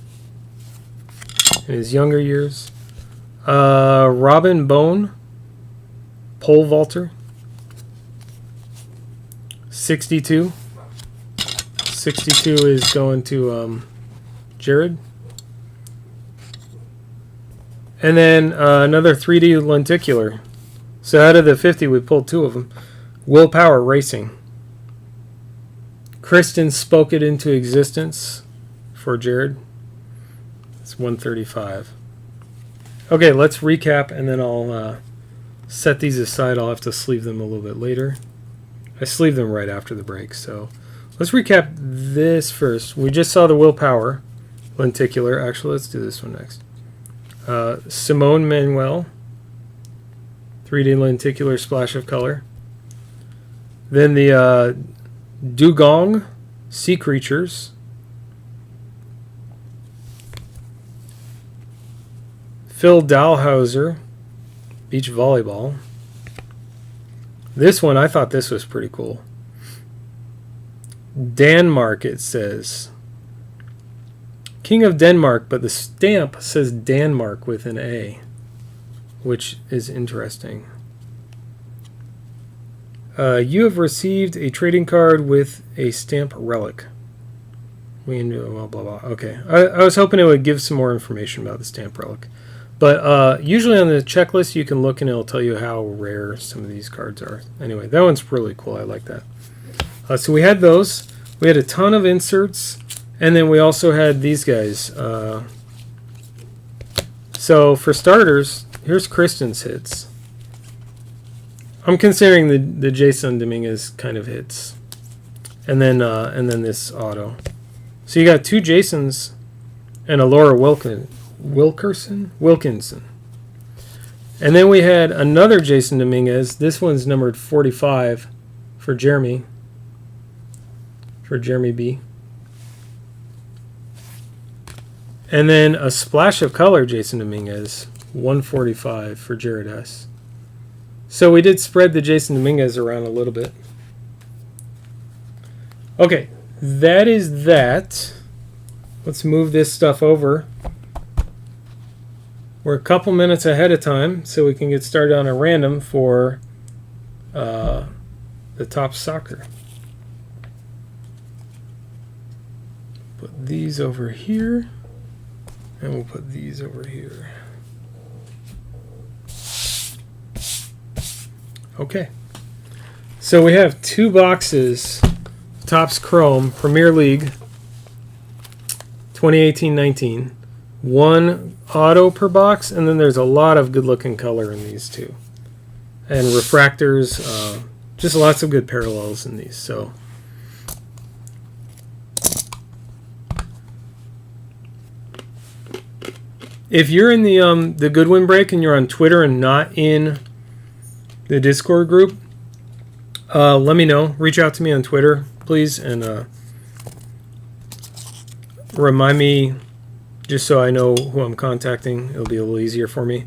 in his younger years. Robin Bone. Pole vaulter. 62. 62 is going to Jared. And then another 3D lenticular. So out of the 50, we pulled 2 of them. Will Power Racing. Kristen spoke it into existence for Jared. It's 135. Okay, let's recap, and then I'll set these aside. I'll have to sleeve them a little bit later. I sleeve them right after the break. So let's recap this first. We just saw the Will Power lenticular. Actually, let's do this one next. Simone Manuel, 3D lenticular splash of color. Then the Dugong Sea Creatures. Phil Dalhouser, Beach Volleyball. This one, I thought this was pretty cool. Denmark, it says. King of Denmark, but the stamp says Danmark with an A, which is interesting. You have received a trading card with a stamp relic. We blah blah blah. Okay, I was hoping it would give some more information about the stamp relic, but usually on the checklist you can look and it'll tell you how rare some of these cards are. Anyway, that one's really cool. I like that. So we had those. We had a ton of inserts. And then we also had these guys. So for starters, here's Kristen's hits. I'm considering the Jason Dominguez kind of hits, and then this auto. So you got 2 Jasons and a Laura Wilkinson. And then we had another Jason Dominguez. This one's numbered 45 for Jeremy. For Jeremy B. And then a splash of color, Jason Dominguez, 145 for Jared S. So we did spread the Jason Dominguez around a little bit. Okay, that is that. Let's move this stuff over. We're a couple minutes ahead of time, so we can get started on a random for the top soccer. Put these over here. And we'll put these over here. Okay. So we have 2 boxes. Topps Chrome Premier League 2018-19. 1 auto per box, and then there's a lot of good looking color in these too. And refractors, just lots of good parallels in these. So if you're in the Goodwin break and you're on Twitter and not in the Discord group, let me know. Reach out to me on Twitter, please, and remind me, just so I know who I'm contacting. It'll be a little easier for me.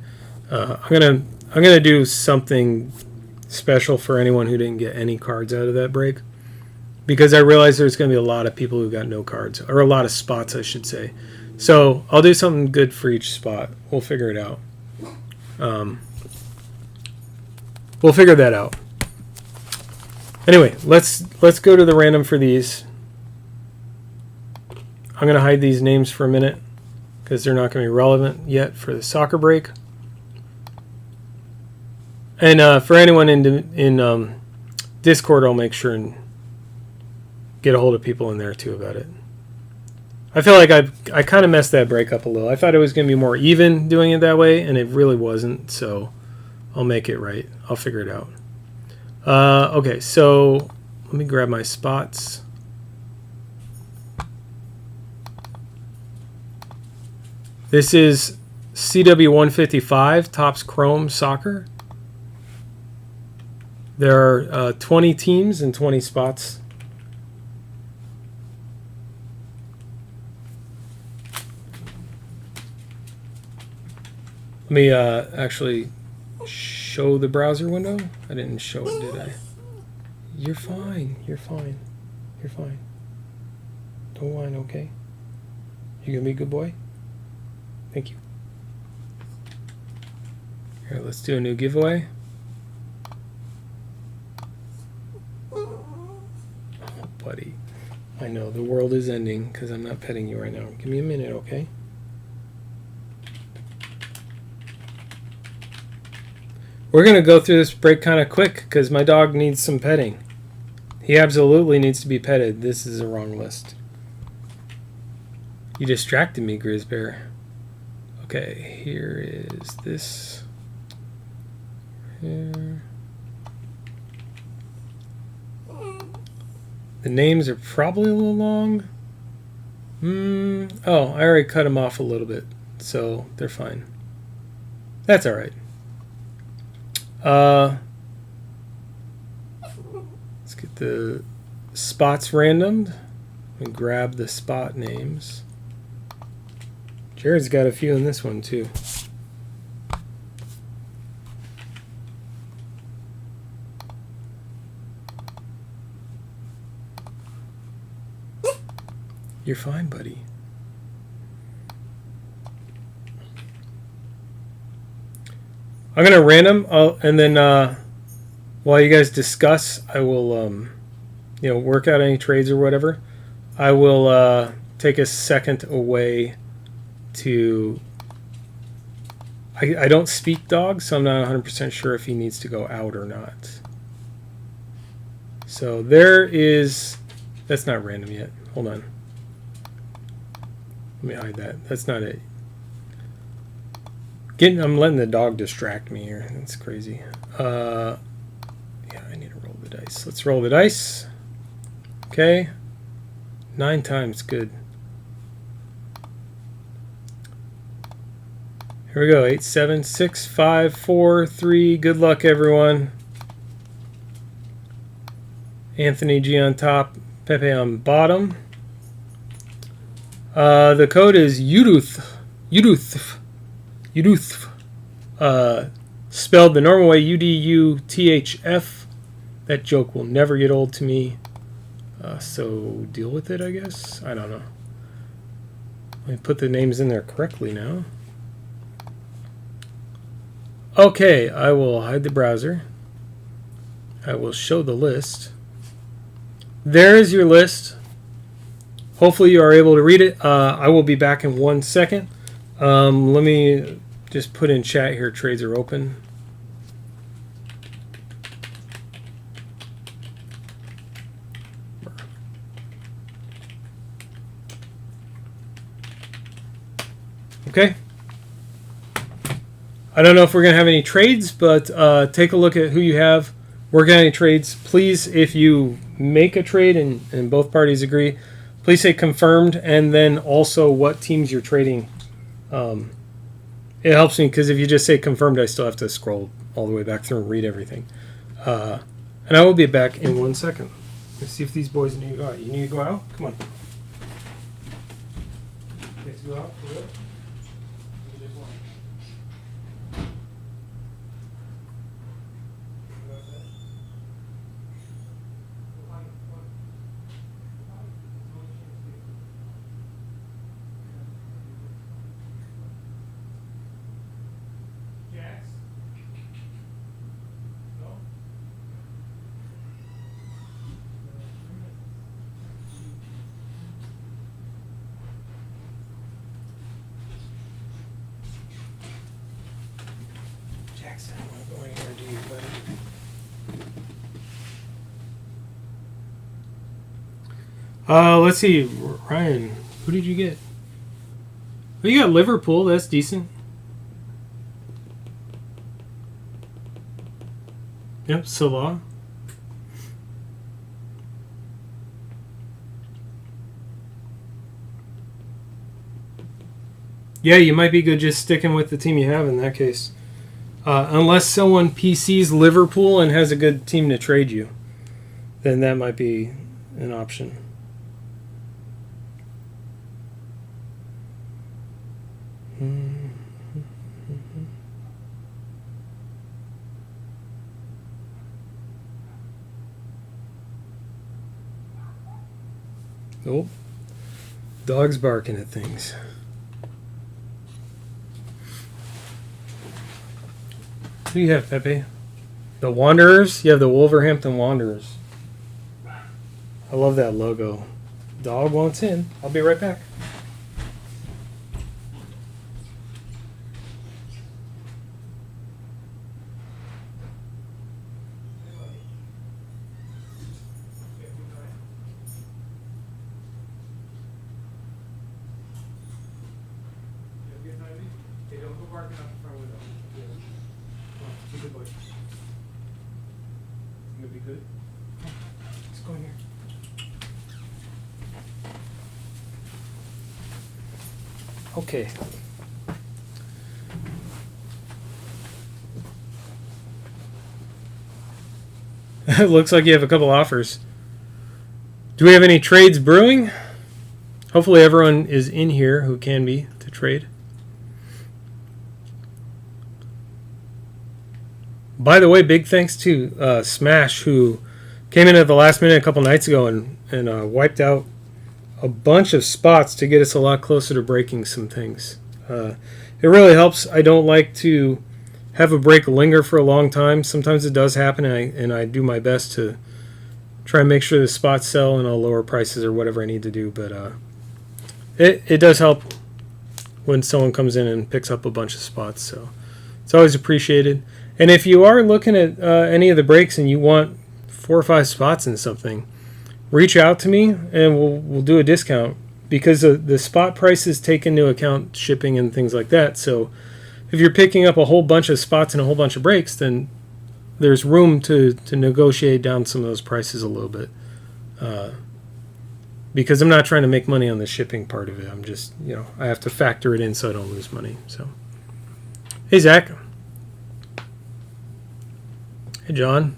I'm gonna do something special for anyone who didn't get any cards out of that break, because I realize there's gonna be a lot of people who got no cards, or a lot of spots, I should say. So I'll do something good for each spot. We'll figure it out. We'll figure that out. Anyway, let's go to the random for these. I'm going to hide these names for a minute because they're not going to be relevant yet for the soccer break. And for anyone in Discord, I'll make sure and get a hold of people in there too about it. I feel like I kind of messed that break up a little. I thought it was going to be more even doing it that way, and it really wasn't. So I'll make it right. I'll figure it out. Okay, so let me grab my spots. This is cw155 Topps Chrome Soccer. There are 20 teams and 20 spots. Let me actually show the browser window. I didn't show it, did I? You're fine. You're fine. You're fine. Don't whine, okay? You gonna be a good boy? Thank you. Here, let's do a new giveaway. Oh, buddy. I know the world is ending because I'm not petting you right now. Give me a minute, okay? We're going to go through this break kind of quick because my dog needs some petting. He absolutely needs to be petted. This is a wrong list. You distracted me, Grizzbear. Okay, here is this. Here. The names are probably a little long. Oh, I already cut them off a little bit, so they're fine. That's all right. Let's get the spots randomed and grab the spot names. Jared's got a few in this one too. You're fine, buddy. I'm gonna random, and then while you guys discuss, I will, work out any trades or whatever. I will take a second away to. I don't speak dog, so I'm not 100% sure if he needs to go out or not. So there is. That's not random yet. Hold on. Let me hide that. That's not it. I'm letting the dog distract me here. That's crazy. Yeah, I need to roll the dice. Let's roll the dice. Okay. 9 times. Good. Here we go. 8, 7, 6, 5, 4, 3. Good luck, everyone. Anthony G on top. Pepe on bottom. The code is UDUTH. UDUTH. Spelled the normal way, UDUTHF. That joke will never get old to me. So deal with it, I guess. I don't know. Let me put the names in there correctly now. Okay, I will hide the browser. I will show the list. There is your list. Hopefully you are able to read it. I will be back in 1 second. Let me just put in chat here, trades are open. Okay. I don't know if we're going to have any trades, but take a look at who you have. Work on any trades. Please, if you make a trade and both parties agree, please say confirmed, and then also what teams you're trading. It helps me because if you just say confirmed, I still have to scroll all the way back through and read everything. And I will be back in 1 second. Let's see if these boys need to go out. You need to go out? Come on. Let's go out for real? Let's see, Ryan, who did you get? Well, you got Liverpool, that's decent. Yep, Salah. Yeah, you might be good just sticking with the team you have in that case. Unless someone PCs Liverpool and has a good team to trade you, then that might be an option. Oh, dog's barking at things. Who do you have, Pepe? The Wanderers? You have the Wolverhampton Wanderers. I love that logo. Dog wants in. I'll be right back. Okay. It looks like you have a couple offers. Do we have any trades brewing? Hopefully everyone is in here who can be to trade. By the way, big thanks to Smash, who came in at the last minute a couple nights ago and wiped out a bunch of spots to get us a lot closer to breaking some things. It really helps. I don't like to have a break linger for a long time. Sometimes it does happen, and I do my best to try and make sure the spots sell and I'll lower prices or whatever I need to do. But it does help when someone comes in and picks up a bunch of spots. So it's always appreciated. And if you are looking at any of the breaks and you want 4 or 5 spots in something, reach out to me and we'll do a discount, because the spot prices take into account shipping and things like that. So if you're picking up a whole bunch of spots and a whole bunch of breaks, then there's room to negotiate down some of those prices a little bit. Because I'm not trying to make money on the shipping part of it. I'm just, I have to factor it in so I don't lose money. So, hey, Zach. Hey, John.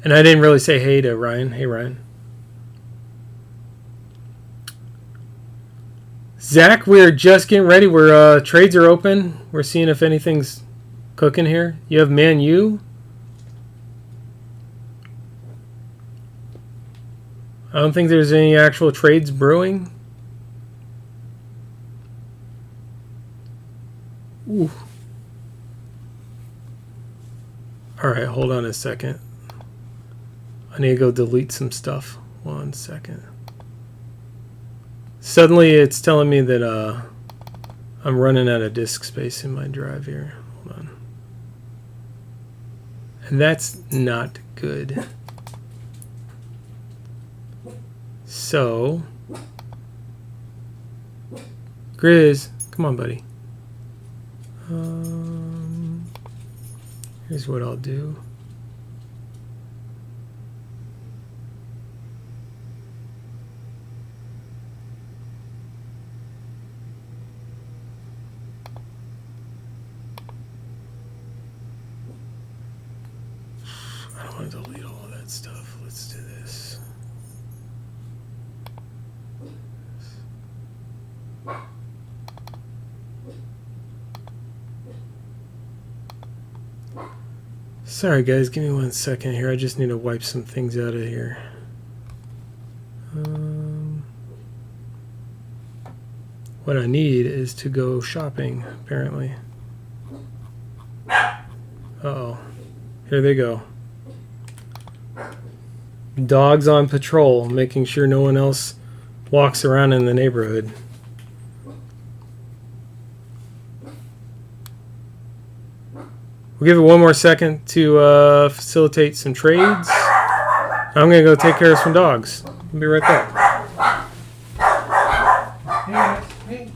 And I didn't really say hey to Ryan. Hey, Ryan. Zach, we're just getting ready. We're trades are open. We're seeing if anything's cooking here. You have Man U. I don't think there's any actual trades brewing. Ooh. All right, hold on a second. I need to go delete some stuff. 1 second. Suddenly it's telling me that I'm running out of disk space in my drive here. Hold on. And that's not good. So, Grizz, come on, buddy. Here's what I'll do. I don't want to delete all of that stuff. Let's do this. Sorry guys, give me 1 second here. I just need to wipe some things out of here. What I need is to go shopping, apparently. Uh-oh. Here they go. Dogs on patrol, making sure no one else walks around in the neighborhood. We'll give it 1 more second to facilitate some trades. I'm going to go take care of some dogs. I'll be right back. Hey,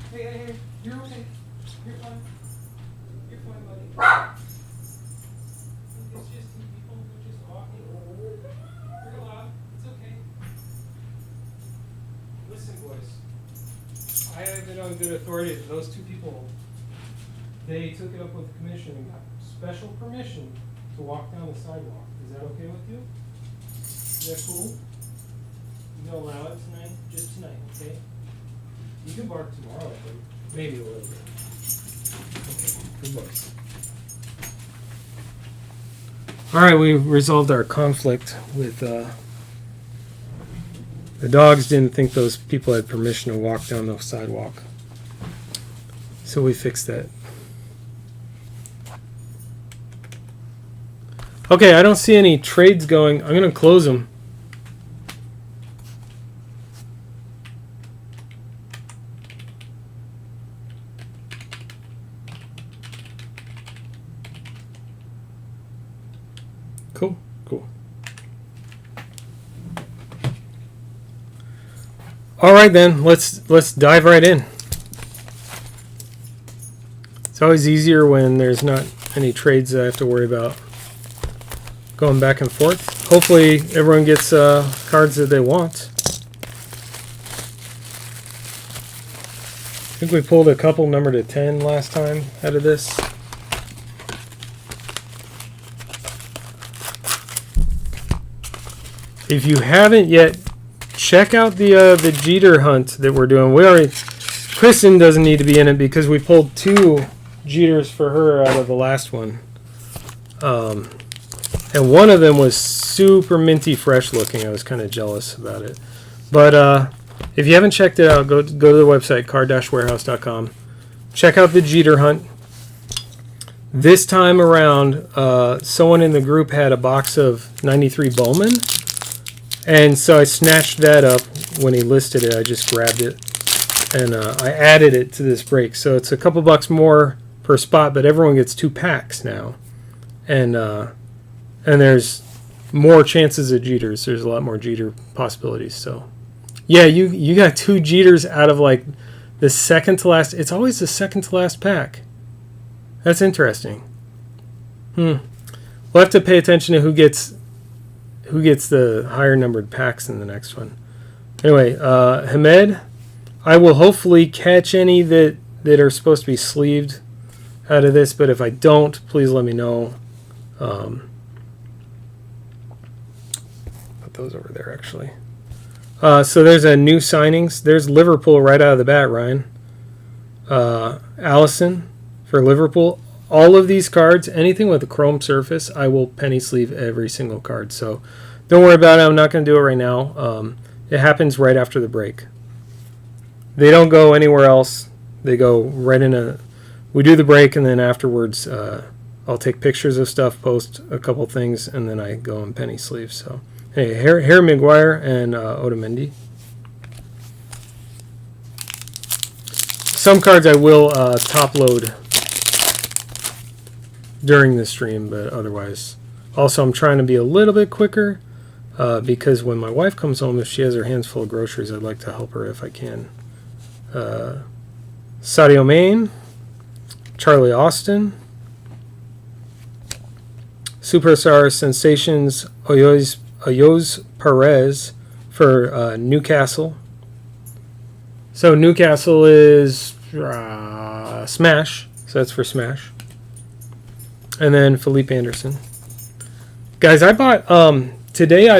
you're okay. You're fine. You're fine, buddy. It's just 2 people. They're just walking. You're allowed. It's okay. Listen, boys. I have been on good authority that those 2 people, they took it up with the commission and got special permission to walk down the sidewalk. Is that okay with you? Is that cool? You can allow it tonight, just tonight, okay? You can bark tomorrow, but maybe a little bit. Okay, good boys. All right, we resolved our conflict with the dogs. Didn't think those people had permission to walk down the sidewalk, so we fixed that. Okay, I don't see any trades going. I'm going to close them. Cool, cool. All right then, let's dive right in. It's always easier when there's not any trades that I have to worry about going back and forth. Hopefully everyone gets cards that they want. I think we pulled a couple numbered to 10 last time out of this. If you haven't yet, check out the Jeter hunt that we're doing. We already, Kristen doesn't need to be in it because we pulled 2 Jeters for her out of the last one. And one of them was super minty fresh looking. I was kind of jealous about it. But if you haven't checked it out, go to the website, card-warehouse.com. Check out the Jeter hunt. This time around, someone in the group had a box of 93 Bowman. And so I snatched that up when he listed it. I just grabbed it. And I added it to this break. So it's a couple bucks more per spot, but everyone gets 2 packs now. And there's more chances of Jeters. There's a lot more Jeter possibilities. So, yeah, you got 2 Jeters out of like the second to last. It's always the second to last pack. That's interesting. We'll have to pay attention to who gets the higher numbered packs in the next one. Anyway, Hamed, I will hopefully catch any that are supposed to be sleeved out of this. But if I don't, please let me know. Those over there actually. So there's a new signings. There's Liverpool right out of the bat, Ryan. Allison for Liverpool. All of these cards, anything with a chrome surface, I will penny sleeve every single card. So don't worry about it. I'm not going to do it right now. It happens right after the break. They don't go anywhere else. They go right in a... We do the break, and then afterwards I'll take pictures of stuff, post a couple things, and then I go and penny sleeve. So... Hey, Harry Maguire and Otamendi. Some cards I will top load during the stream, but otherwise. Also, I'm trying to be a little bit quicker because when my wife comes home, if she has her hands full of groceries, I'd like to help her if I can. Sadio Mane, Charlie Austin, Superstar Sensations Ayoze Perez for Newcastle. So Newcastle is Smash, so that's for Smash. And then Felipe Anderson. Guys, I bought, today I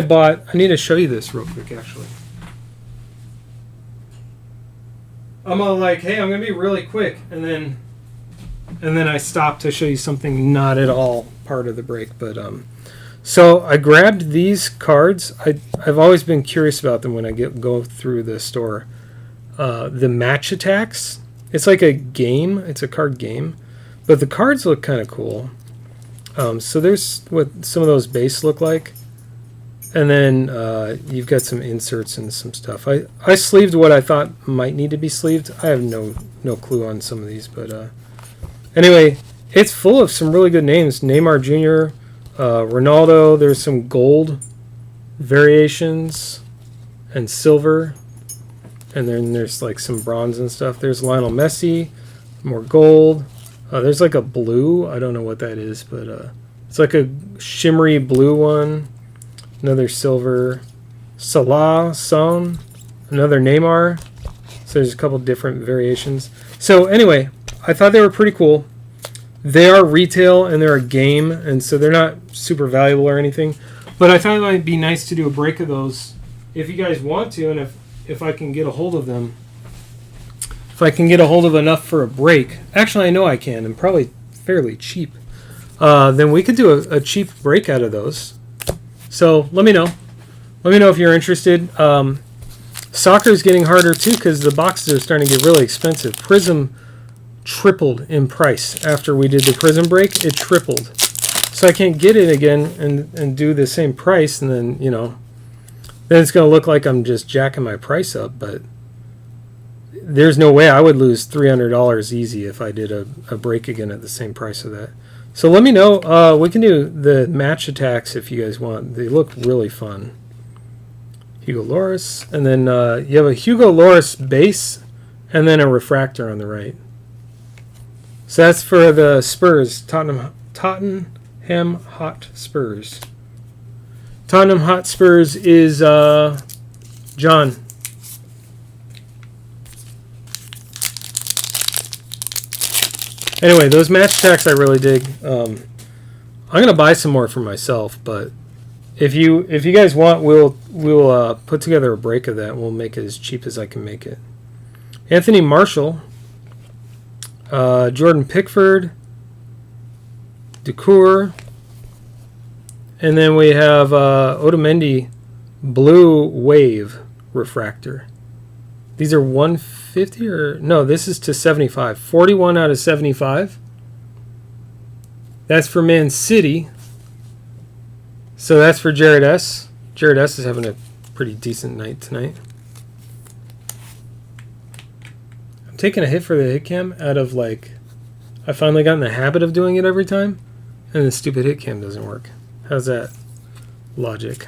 need to show you this real quick actually. I'm all like, hey, I'm going to be really quick. And then I stopped to show you something not at all part of the break. But so I grabbed these cards. I've always been curious about them when I go through the store. The Match Attacks. It's like a game. It's a card game. But the cards look kind of cool. So there's what some of those base look like. And then you've got some inserts and some stuff. I sleeved what I thought might need to be sleeved. I have no clue on some of these. But anyway, it's full of some really good names. Neymar Jr., Ronaldo. There's some gold variations and silver. And then there's like some bronze and stuff. There's Lionel Messi, more gold. There's like a blue. I don't know what that is, but it's like a shimmery blue one. Another silver. Salah, Son, another Neymar. So there's a couple different variations. So anyway, I thought they were pretty cool. They are retail and they're a game, and so they're not super valuable or anything. But I thought it might be nice to do a break of those if you guys want to, and if I can get a hold of them. If I can get a hold of enough for a break. Actually, I know I can, and probably fairly cheap. Then we could do a cheap break out of those. So let me know. Let me know if you're interested. Soccer is getting harder too because the boxes are starting to get really expensive. Prism tripled in price after we did the Prism break. It tripled. So I can't get it again and do the same price, and then, you know, then it's going to look like I'm just jacking my price up, but there's no way I would lose $300 easy if I did a break again at the same price of that. So let me know. We can do the Match Attacks if you guys want. They look really fun. Hugo Lloris. And then you have a Hugo Lloris base and then a refractor on the right. So that's for the Spurs. Tottenham Hotspurs. Tottenham Hotspurs is John. Anyway, those Match Attacks I really dig. I'm gonna buy some more for myself, but if you guys want, we'll put together a break of that. And we'll make it as cheap as I can make it. Anthony Marshall, Jordan Pickford, Decour, and then we have Otamendi Blue Wave Refractor. These are 150 or no, this is to 75. 41 out of 75. That's for Man City. So that's for Jared S. Jared S is having a pretty decent night tonight. I'm taking a hit for the hit cam out of like, I finally got in the habit of doing it every time, and the stupid hit cam doesn't work. How's that logic?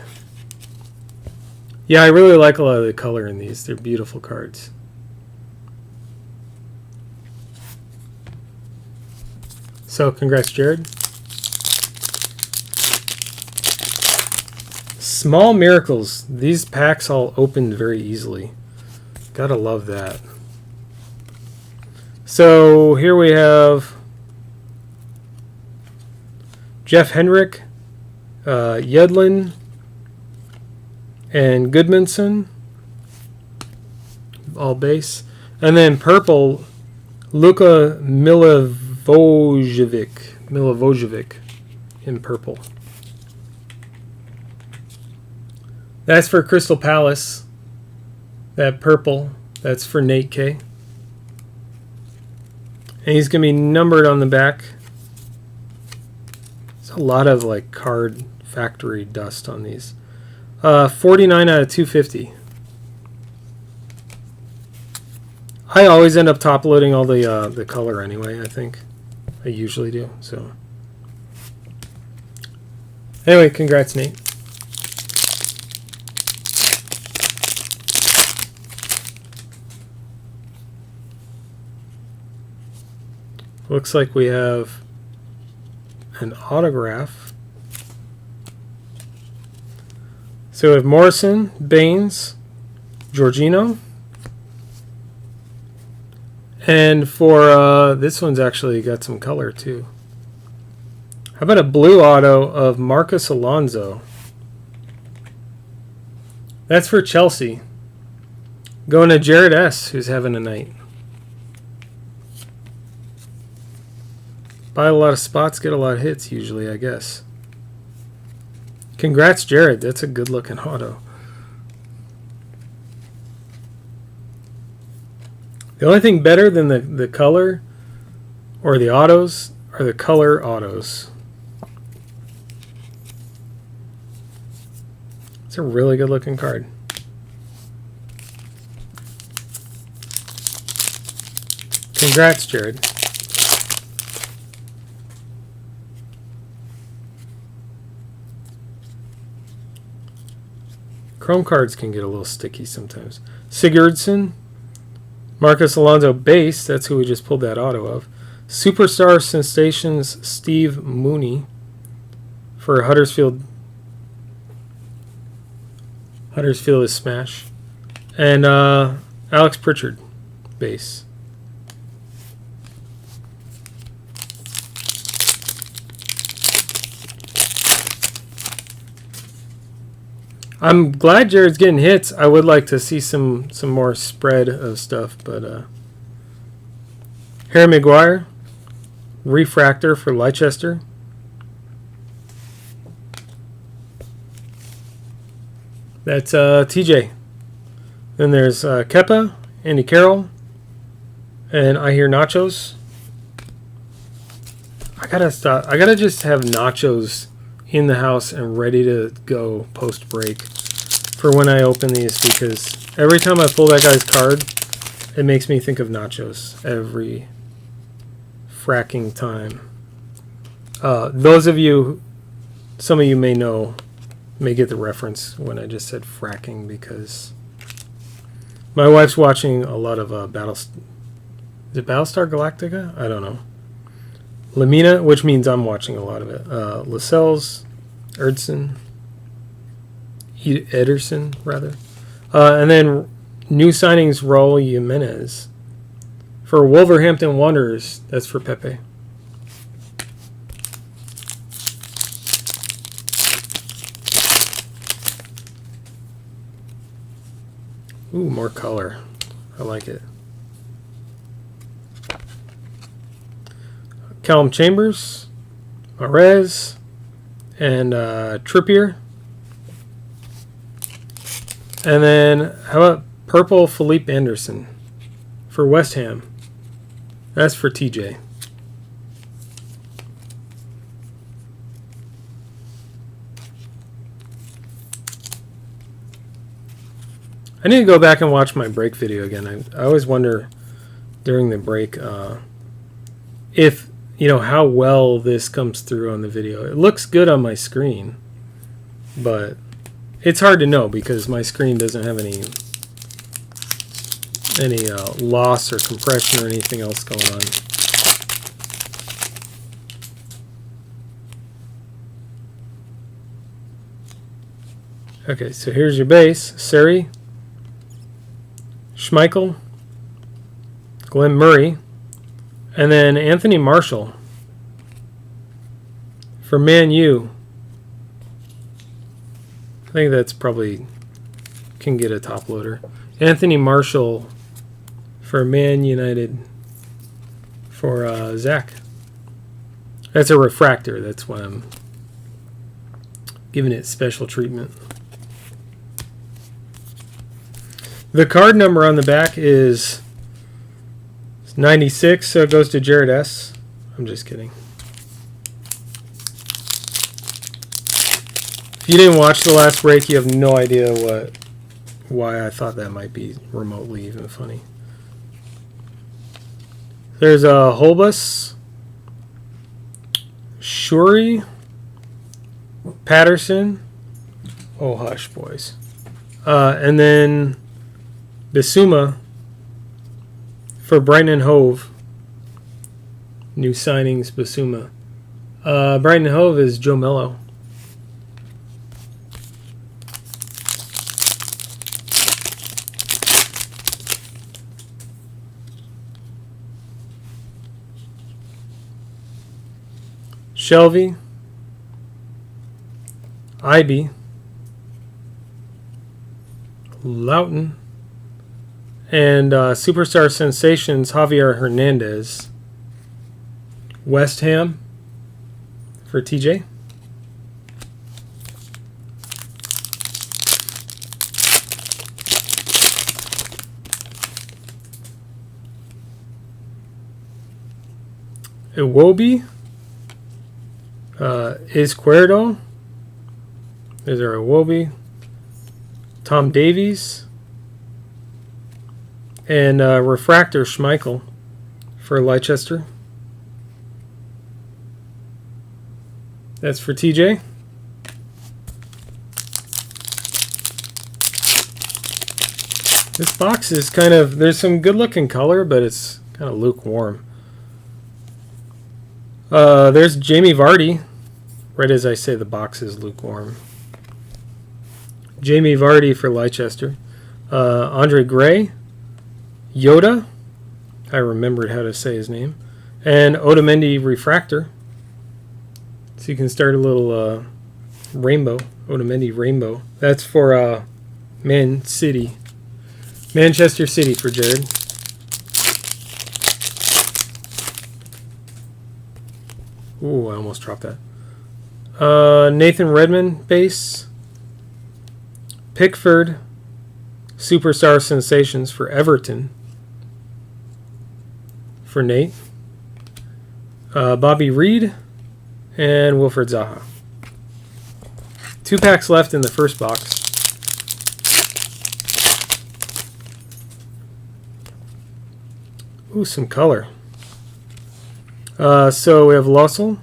Yeah, I really like a lot of the color in these. They're beautiful cards. So, congrats, Jared. Small Miracles. These packs all opened very easily. Gotta love that. So, here we have Jeff Hendrick, Yedlin, and Goodmanson, all base. And then purple, Luka Milivojevic in purple. That's for Crystal Palace. That purple, that's for Nate K. And he's going to be numbered on the back. There's a lot of like card factory dust on these. 49 out of 250. I always end up top loading all the color anyway, I think. I usually do. So anyway, congrats, Nate. Looks like we have an autograph. So we have Morrison, Baines, Jorginho. And for this one's actually got some color too. How about a blue auto of Marcus Alonso? That's for Chelsea. Going to Jared S., who's having a night. Buy a lot of spots, get a lot of hits usually, I guess. Congrats, Jared. That's a good-looking auto. The only thing better than the color or the autos are the color autos. It's a really good-looking card. Congrats, Jared. Chrome cards can get a little sticky sometimes. Sigurdsson, Marcus Alonso base, that's who we just pulled that auto of. Superstar Sensations Steve Mooney for Huddersfield. Huddersfield is smash. And Alex Pritchard base. I'm glad Jared's getting hits. I would like to see some more spread of stuff, but Harry Maguire, refractor for Leicester. That's TJ. Then there's Kepa, Andy Carroll, and I hear Nachos. I gotta stop. I gotta just have Nachos in the house and ready to go post break for when I open these, because every time I pull that guy's card, it makes me think of Nachos every fracking time. Those of you, some of you may know, may get the reference when I just said fracking, because my wife's watching a lot of Battlestar Galactica? I don't know. Lamina, which means I'm watching a lot of it. Lascelles, Ederson, rather. And then new signings, Raul Jimenez. For Wolverhampton Wanderers, that's for Pepe. Ooh, more color. I like it. Callum Chambers, Mahrez, and Trippier. And then, how about purple Philippe Anderson for West Ham? That's for TJ. I need to go back and watch my break video again. I always wonder during the break if, you know, how well this comes through on the video. It looks good on my screen, but it's hard to know because my screen doesn't have any loss or compression or anything else going on. Okay, so here's your base. Seri, Schmeichel, Glenn Murray, and then Anthony Marshall for Man U. I think that's probably can get a top loader. Anthony Marshall for Man United for Zach. That's a refractor. That's why I'm giving it special treatment. The card number on the back is 96, so it goes to Jared S. I'm just kidding. If you didn't watch the last break, you have no idea why I thought that might be remotely even funny. There's a Holbus, Shuri, Patterson. Oh, hush, boys. And then Bissouma for Brighton and Hove. New signings, Basuma. Brighton Hove is Joe Mello. Shelby, Ibe, Loughton, and Superstar Sensations Javier Hernandez. West Ham for TJ. Iwobi. Izquierdo. There's our Iwobi. Tom Davies. And Refractor Schmeichel for Leicester. That's for TJ. This box is kind of, there's some good looking color, but it's kind of lukewarm. There's Jamie Vardy. Right as I say, the box is lukewarm. Jamie Vardy for Leicester. Andre Gray. Yoda. I remembered how to say his name. And Otamendi Refractor. So you can start a little rainbow. Otamendi Rainbow. That's for Manchester City for Jared. Ooh, I almost dropped that. Nathan Redmond base. Pickford Superstar Sensations for Everton for Nate. Bobby Reed and Wilfred Zaha. 2 packs left in the first box. Ooh, some color. So we have Lossell,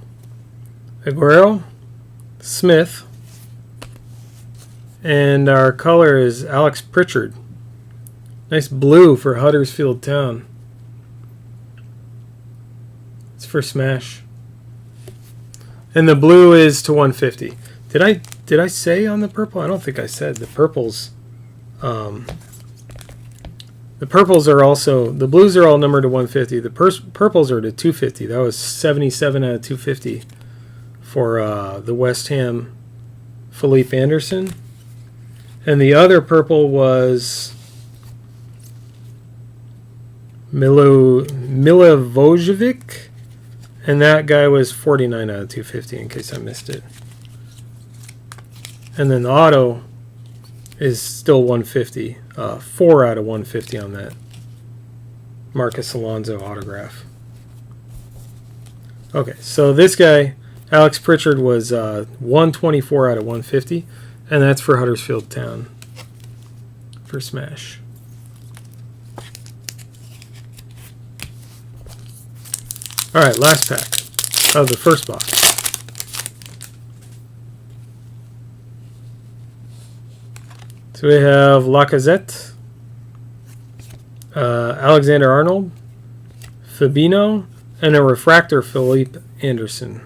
Aguero, Smith, and our color is Alex Pritchard. Nice blue for Huddersfield Town. It's for Smash. And the blue is to 150. Did I say on the purple? I don't think I said. The purples are also, the blues are all numbered to 150. The purples are to 250. That was 77 out of 250 for the West Ham Philippe Anderson. And the other purple was Milivojevic. And that guy was 49 out of 250 in case I missed it. And then the auto is still 150. 4 out of 150 on that Marcus Alonso autograph. Okay, so this guy, Alex Pritchard, was 124 out of 150, and that's for Huddersfield Town for Smash. All right, last pack of the first box. So we have Lacazette, Alexander-Arnold, Fabinho, and a refractor Philippe Anderson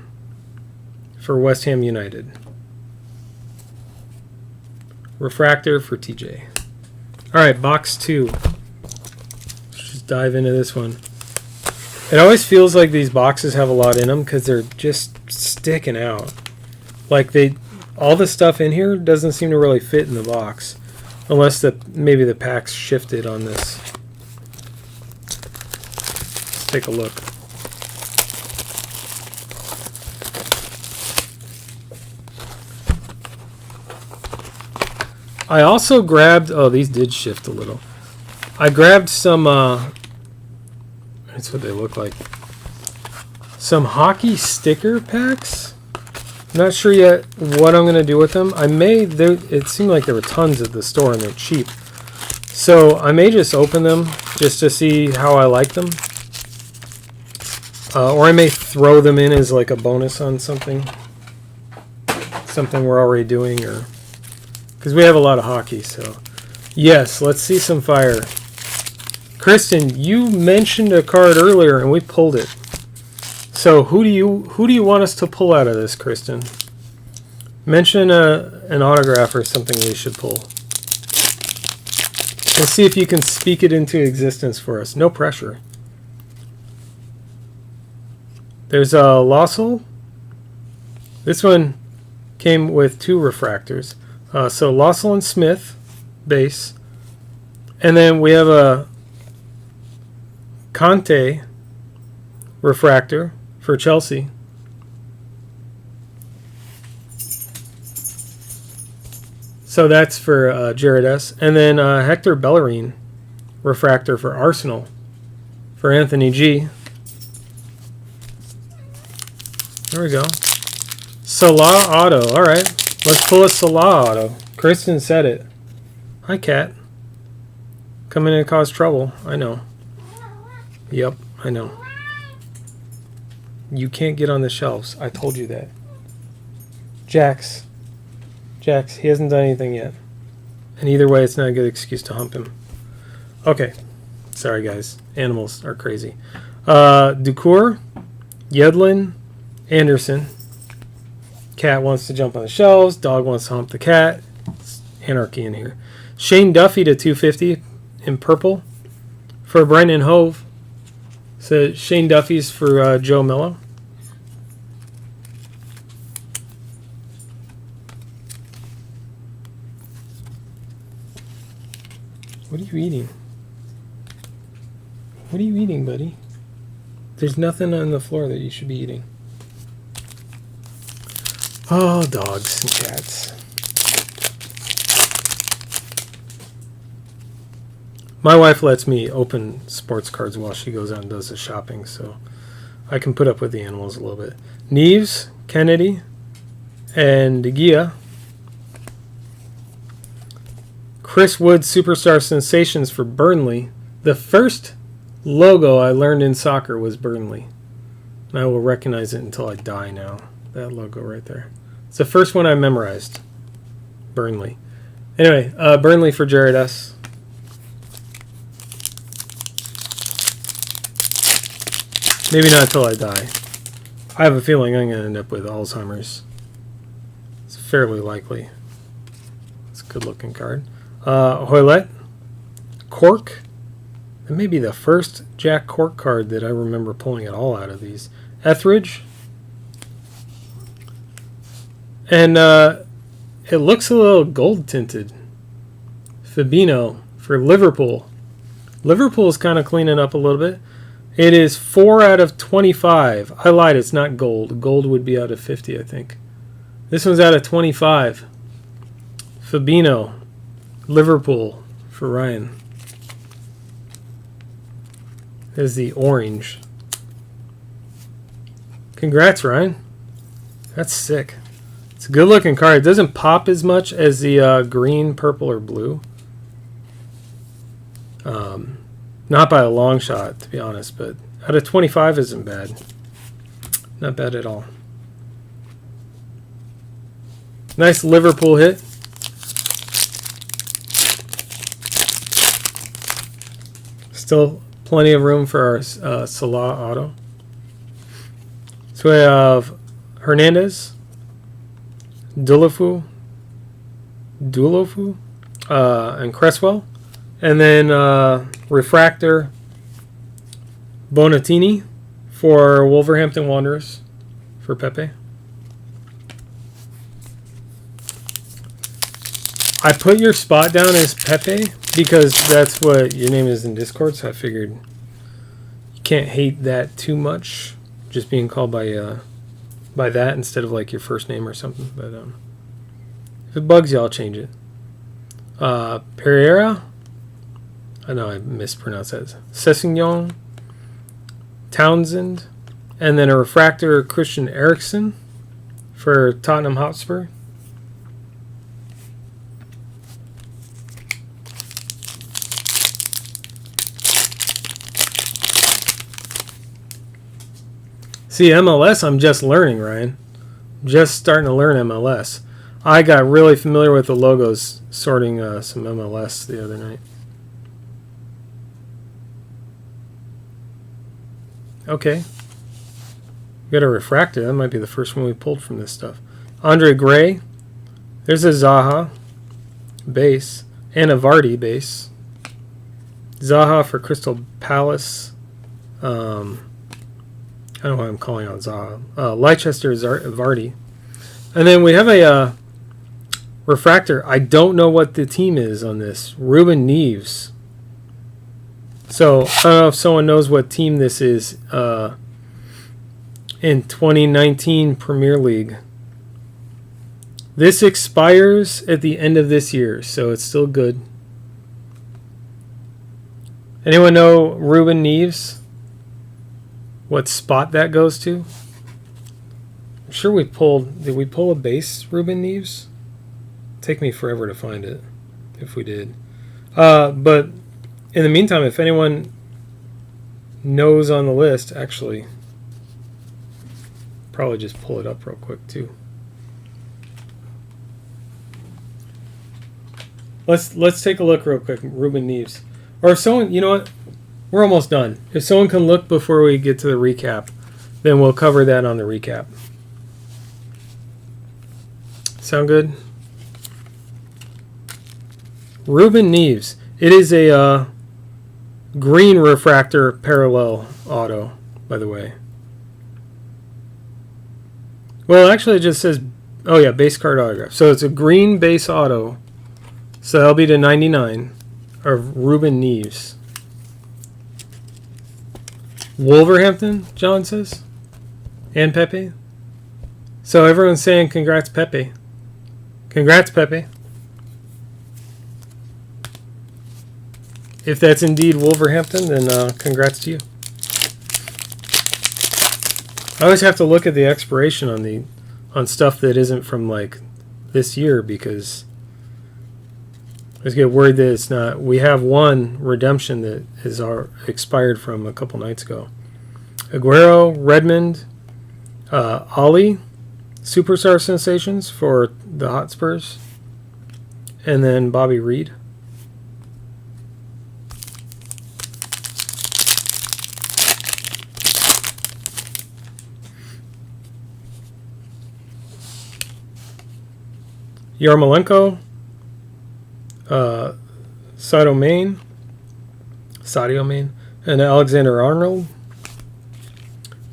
for West Ham United. Refractor for TJ. All right, box 2. Let's just dive into this one. It always feels like these boxes have a lot in them because they're just sticking out. Like all the stuff in here doesn't seem to really fit in the box. Unless maybe the packs shifted on this. Let's take a look. I also grabbed, oh, these did shift a little. I grabbed some, that's what they look like. Some hockey sticker packs. Not sure yet what I'm going to do with them. It seemed like there were tons at the store and they're cheap. So I may just open them just to see how I like them. Or I may throw them in as like a bonus on something. Something we're already doing, or because we have a lot of hockey. So yes, let's see some fire. Kristen, you mentioned a card earlier and we pulled it. So who do you want us to pull out of this, Kristen? Mention an autograph or something we should pull. Let's see if you can speak it into existence for us. No pressure. There's a Lossell. This one came with 2 refractors. So Lossell and Smith, base. And then we have a Conte refractor for Chelsea. So that's for Jared S. And then Hector Bellerin refractor for Arsenal for Anthony G. There we go. Salah auto. All right. Let's pull a Salah auto. Kristen said it. Hi, Cat. Coming in to cause trouble. I know. Yep, I know. You can't get on the shelves. I told you that. Jax, he hasn't done anything yet. And either way, it's not a good excuse to hump him. Okay. Sorry, guys. Animals are crazy. Ducour, Yedlin, Anderson. Cat wants to jump on the shelves. Dog wants to hump the cat. It's anarchy in here. Shane Duffy to 250 in purple for Brendan Hove. So Shane Duffy's for Joe Mello. What are you eating? What are you eating, buddy? There's nothing on the floor that you should be eating. Oh, dogs and cats. My wife lets me open sports cards while she goes out and does the shopping, so I can put up with the animals a little bit. Neves, Kennedy, and De Gea. Chris Wood Superstar Sensations for Burnley. The first logo I learned in soccer was Burnley. And I will recognize it until I die now. That logo right there. It's the first one I memorized. Burnley. Anyway, Burnley for Jared S. Maybe not until I die. I have a feeling I'm going to end up with Alzheimer's. It's fairly likely. It's a good looking card. Hoylett. Cork. That may be the first Jack Cork card that I remember pulling at all out of these. Etheridge. And it looks a little gold tinted. Fabinho for Liverpool. Liverpool's kind of cleaning up a little bit. It is 4 out of 25. I lied, it's not gold. Gold would be out of 50, I think. This one's out of 25. Fabinho. Liverpool for Ryan. There's the orange. Congrats, Ryan. That's sick. It's a good looking card. It doesn't pop as much as the green, purple, or blue. Not by a long shot, to be honest, but out of 25 isn't bad. Not bad at all. Nice Liverpool hit. Still plenty of room for our Salah auto. So we have Hernandez, Dulofu, and Cresswell. And then Refractor, Bonatini for Wolverhampton Wanderers for Pepe. I put your spot down as Pepe because that's what your name is in Discord, so I figured you can't hate that too much, just being called by that instead of like your first name or something. But if it bugs you, I'll change it. Pereira. I know I mispronounced that. Sessegnon, Townsend, and then a refractor Christian Eriksen for Tottenham Hotspur. See, MLS, I'm just learning, Ryan. Just starting to learn MLS. I got really familiar with the logos sorting some MLS the other night. Okay. We got a refractor. That might be the first one we pulled from this stuff. Andre Gray. There's a Zaha base and a Vardy base. Zaha for Crystal Palace. I don't know why I'm calling out Zaha. Leicester Vardy. And then we have a refractor. I don't know what the team is on this. Ruben Neves. So I don't know if someone knows what team this is in 2019 Premier League. This expires at the end of this year, so it's still good. Anyone know Ruben Neves? What spot that goes to? I'm sure we pulled... Did we pull a base Ruben Neves? Take me forever to find it, if we did. But in the meantime, if anyone knows on the list, actually, probably just pull it up real quick too. Let's take a look real quick, Ruben Neves. Or if someone, you know what? We're almost done. If someone can look before we get to the recap, then we'll cover that on the recap. Sound good? Ruben Neves. It is a green refractor parallel auto, by the way. Well, actually it just says, oh yeah, base card autograph. So it's a green base auto. So that'll be to 99 of Ruben Neves. Wolverhampton, John says. And Pepe. So everyone's saying congrats, Pepe. Congrats, Pepe. If that's indeed Wolverhampton, then congrats to you. I always have to look at the expiration on stuff that isn't from like this year, because I just get worried that it's not. We have one redemption that is expired from a couple nights ago. Aguero, Redmond, Ali, Superstar Sensations for the Hotspurs, and then Bobby Reed. Yarmolenko, Sadio Mane, and Alexander Arnold.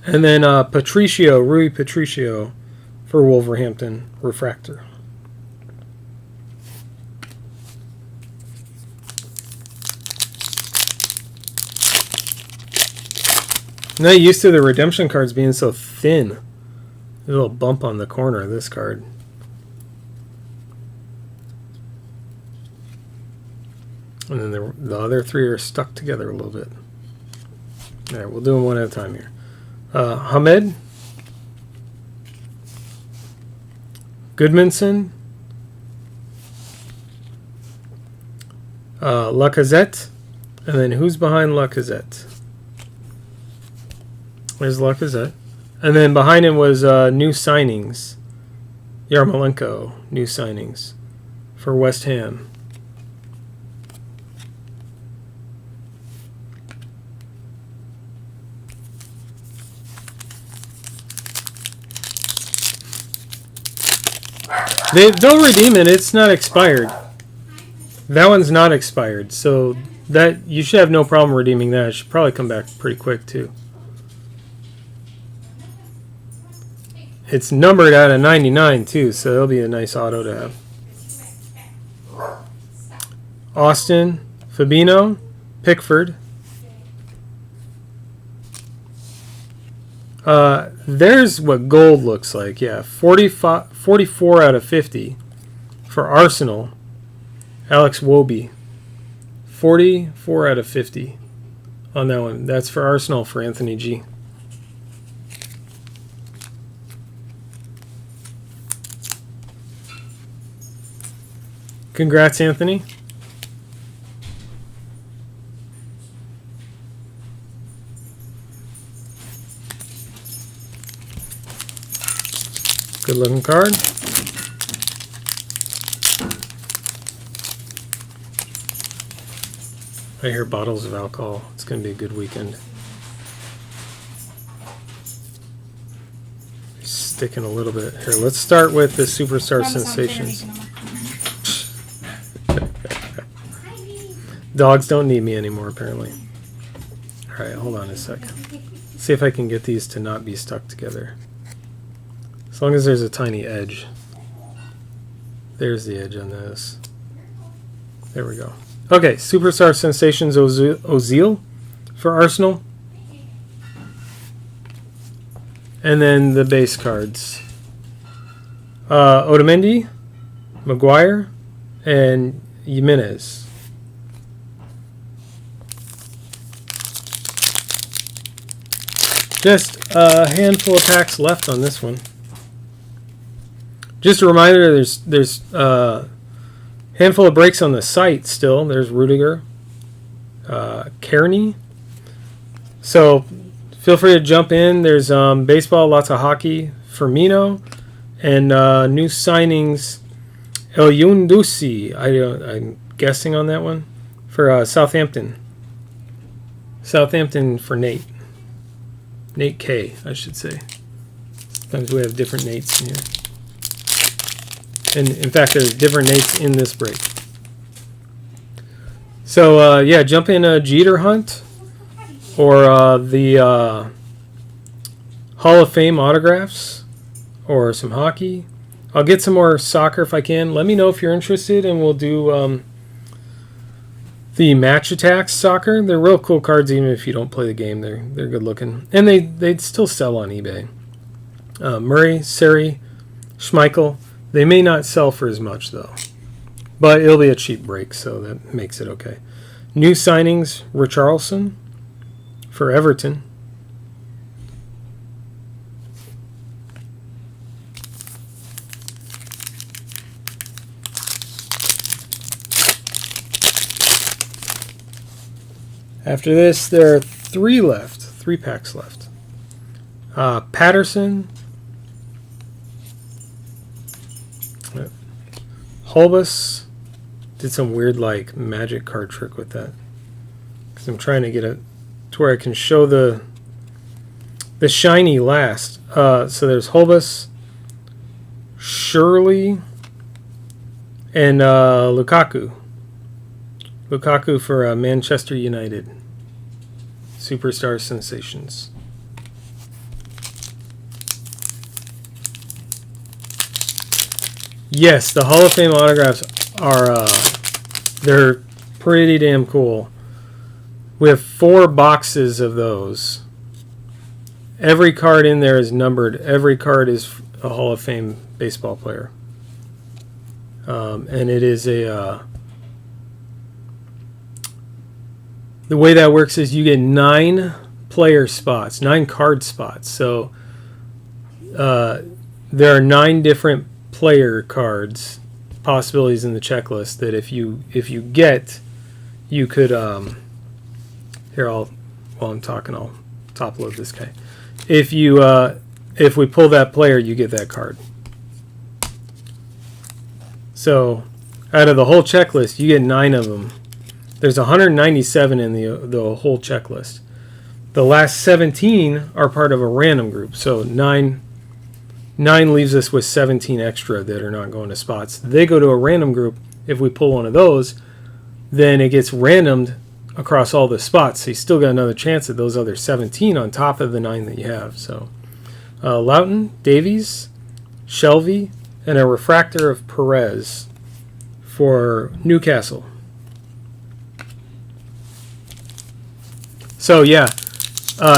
And then Rui Patricio for Wolverhampton refractor. I'm not used to the redemption cards being so thin. A little bump on the corner of this card. And then the other three are stuck together a little bit. All right, we'll do them one at a time here. Hamed, Goodmanson, Lacazette, and then who's behind Lacazette? There's Lacazette. And then behind him was new signings. Yarmolenko, new signings for West Ham. They'll redeem it. It's not expired. That one's not expired, so that you should have no problem redeeming that. It should probably come back pretty quick too. It's numbered out of 99 too, so it'll be a nice auto to have. Austin, Fabinho, Pickford. There's what gold looks like. Yeah, 44 out of 50 for Arsenal. Alex Wobie. 44 out of 50 on that one. That's for Arsenal for Anthony G. Congrats, Anthony. Good looking card. I hear bottles of alcohol. It's going to be a good weekend. sticking a little bit. Here, let's start with the Superstar Sensations. Dogs don't need me anymore, apparently. Alright, hold on a second. See if I can get these to not be stuck together. As long as there's a tiny edge. There's the edge on this. There we go. Okay, Superstar Sensations Ozil for Arsenal. And then the base cards. Otamendi, Maguire, and Jimenez. Just a handful of packs left on this one. Just a reminder, there's a handful of breaks on the site still. There's Rudiger, Kearney. So feel free to jump in. There's baseball, lots of hockey, Firmino, and new signings, El Yundusi. I'm guessing on that one for Southampton. Southampton for Nate. Nate K, I should say. Sometimes we have different Nates in here. And in fact, there's different Nates in this break. So, yeah, jump in a Jeter hunt or the Hall of Fame autographs or some hockey. I'll get some more soccer if I can. Let me know if you're interested, and we'll do the Match Attacks soccer. They're real cool cards, even if you don't play the game. They're good looking, and they'd still sell on eBay. Murray, Seri, Schmeichel. They may not sell for as much though, but it'll be a cheap break, so that makes it okay. New signings: Richarlison for Everton. After this, there are 3 left. 3 packs left. Patterson. Holbus. Did some weird like magic card trick with that. Because I'm trying to get it to where I can show the shiny last. So there's Holbus, Shirley, and Lukaku. Lukaku for Manchester United. Superstar Sensations. Yes, the Hall of Fame autographs are they're pretty damn cool. We have 4 boxes of those. Every card in there is numbered. Every card is a Hall of Fame baseball player. And it is a the way that works is you get 9 player spots, 9 card spots. So there are 9 different player cards possibilities in the checklist that if you get, you could here while I'm talking, I'll top load this guy. If we pull that player, you get that card. So out of the whole checklist, you get 9 of them. There's 197 in the whole checklist. The last 17 are part of a random group. So 9 leaves us with 17 extra that are not going to spots. They go to a random group. If we pull one of those, then it gets randomed across all the spots. So you still got another chance at those other 17 on top of the 9 that you have. So Loughton, Davies, Shelby, and a refractor of Perez for Newcastle. So yeah,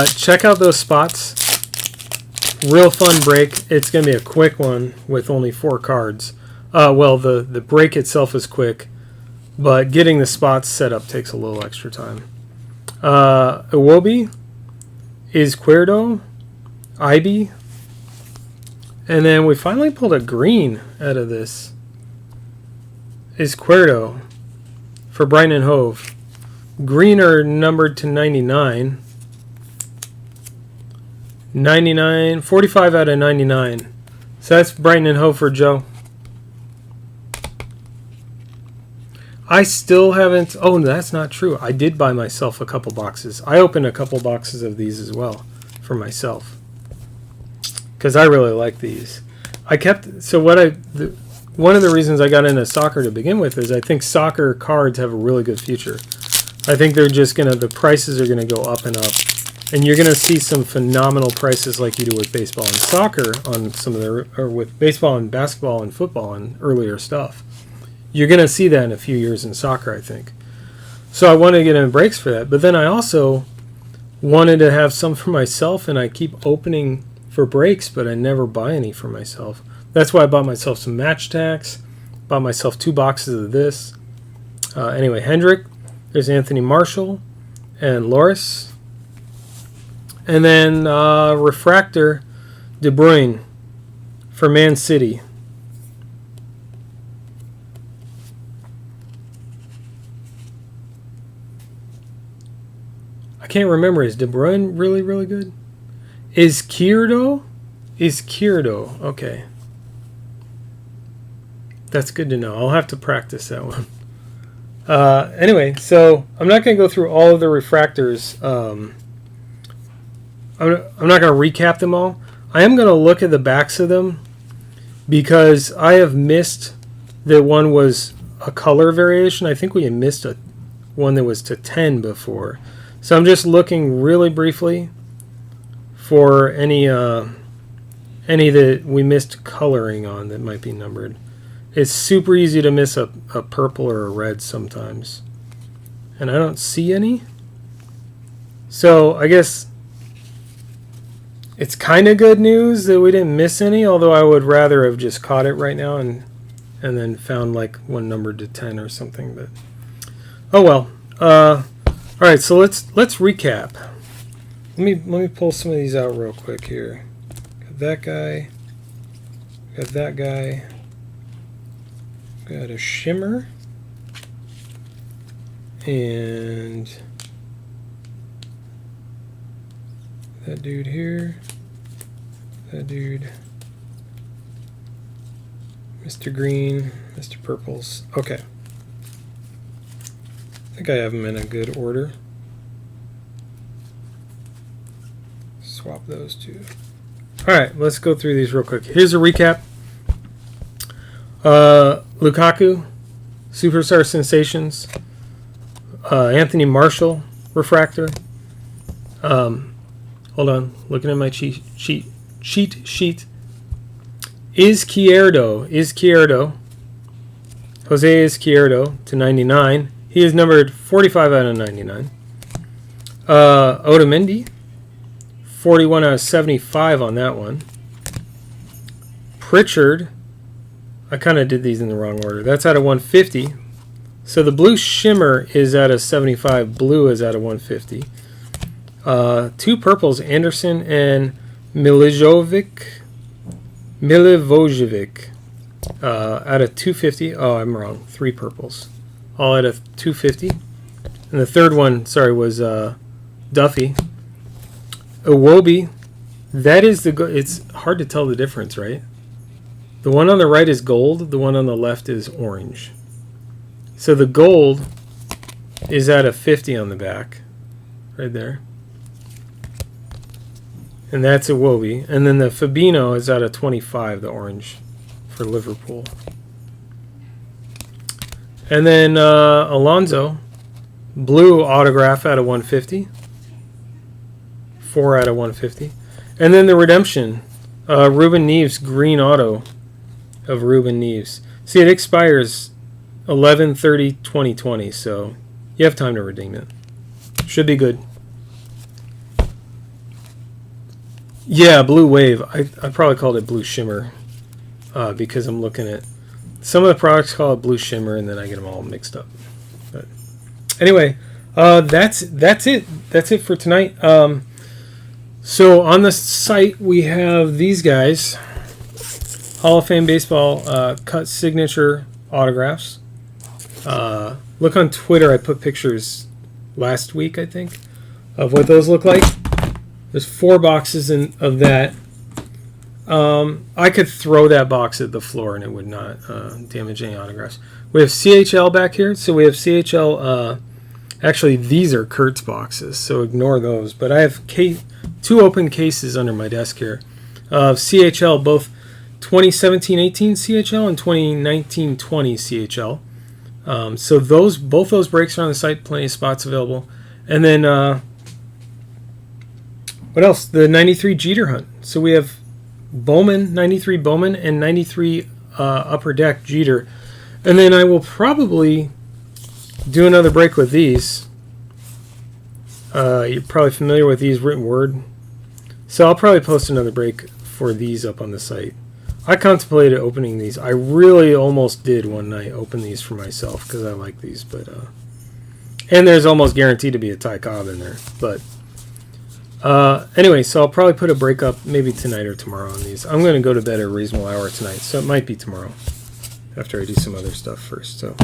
check out those spots. Real fun break. It's going to be a quick one with only 4 cards. Well, the break itself is quick, but getting the spots set up takes a little extra time. Iwobi, Izquierdo, Ibe, and then we finally pulled a green out of this. Izquierdo for Brighton and Hove. Green are numbered to 99. 99, 45 out of 99. So that's Brighton and Hove for Joe. I still haven't... Oh, that's not true. I did buy myself a couple boxes. I opened a couple boxes of these as well for myself. because I really like these. One of the reasons I got into soccer to begin with is I think soccer cards have a really good future. I think the prices are gonna go up and up, and you're gonna see some phenomenal prices like you do with baseball and soccer on or with baseball and basketball and football and earlier stuff. You're gonna see that in a few years in soccer, I think. So I wanted to get in breaks for that, but then I also wanted to have some for myself, and I keep opening for breaks, but I never buy any for myself. That's why I bought myself some Match Tax, bought myself 2 boxes of this. Anyway, Hendrick, there's Anthony Marshall and Loris. And then Refractor, De Bruyne for Man City. I can't remember. Is De Bruyne really, really good? Is Kierdo? Okay. That's good to know. I'll have to practice that one. Anyway, so I'm not going to go through all of the refractors. I'm not going to recap them all. I am going to look at the backs of them because I have missed that one was a color variation. I think we had missed one that was to 10 before. So I'm just looking really briefly for any that we missed coloring on that might be numbered. It's super easy to miss a purple or a red sometimes. And I don't see any. So I guess it's kind of good news that we didn't miss any, although I would rather have just caught it right now and then found like one numbered to 10 or something. But oh well. All right, so let's recap. Let me pull some of these out real quick here. Got that guy. Got that guy. Got a shimmer. And that dude here. That dude. Mr. Green. Mr. Purples. Okay. I think I have them in a good order. Swap those two. Alright, let's go through these real quick. Here's a recap. Lukaku, Superstar Sensations. Anthony Marshall, Refractor. Hold on, looking at my cheat sheet. Izquierdo. Jose Izquierdo to 99. He is numbered 45 out of 99. Otamendi, 41 out of 75 on that one. Pritchard, I kind of did these in the wrong order. That's out of 150. So the blue shimmer is out of 75. Blue is out of 150. 2 purples, Anderson and Milivojevic. Out of 250. Oh, I'm wrong. 3 purples. All out of 250. And the third one, sorry, was Duffy. Iwobi. That is it's hard to tell the difference, right? The one on the right is gold. The one on the left is orange. So the gold is out of 50 on the back. Right there. And that's Iwobi. And then the Fabinho is out of 25, the orange, for Liverpool. And then Alonso, blue autograph out of 150. 4 out of 150. And then the redemption, Ruben Neves, green auto of Ruben Neves. See, it expires 11/30/2020, so you have time to redeem it. Should be good. Yeah, Blue Wave. I probably called it Blue Shimmer because I'm looking at some of the products call it Blue Shimmer, and then I get them all mixed up. But anyway, that's it. That's it for tonight. So on the site we have these guys, Hall of Fame Baseball cut signature autographs. Look on Twitter. I put pictures last week, I think, of what those look like. There's 4 boxes of that. I could throw that box at the floor and it would not damage any autographs. We have CHL back here. So we have CHL. Actually, these are Kurt's boxes, so ignore those. But I have 2 open cases under my desk here. of CHL, both 2017-18 CHL and 2019-20 CHL. So both those breaks are on the site. Plenty of spots available. And then what else? The 93 Jeter Hunt. So we have Bowman, 93 Bowman, and 93 Upper Deck Jeter. And then I will probably do another break with these. You're probably familiar with these, written word. So I'll probably post another break for these up on the site. I contemplated opening these. I really almost did one night open these for myself because I like these. But and there's almost guaranteed to be a Ty Cobb in there. But anyway, so I'll probably put a break up maybe tonight or tomorrow on these. I'm going to go to bed at a reasonable hour tonight, so it might be tomorrow after I do some other stuff first. So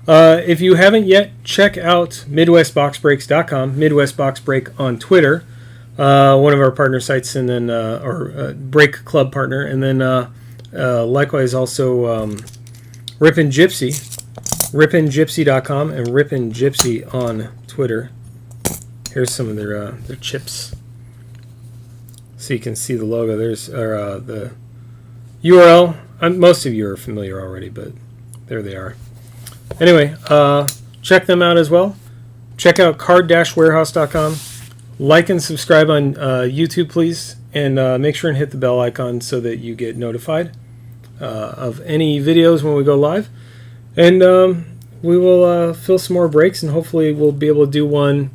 if you haven't yet, check out MidwestBoxBreaks.com, Midwest Box Break on Twitter. One of our partner sites, and then break club partner, and then likewise also Rippin' Gypsy, rippingypsy.com, and Rippin' Gypsy on Twitter. Here's some of their chips, so you can see the logo. There's the URL. Most of you are familiar already, but there they are. Anyway, check them out as well. Check out card-warehouse.com. Like and subscribe on YouTube, please, and make sure and hit the bell icon so that you get notified of any videos when we go live. And we will fill some more breaks, and hopefully we'll be able to do one.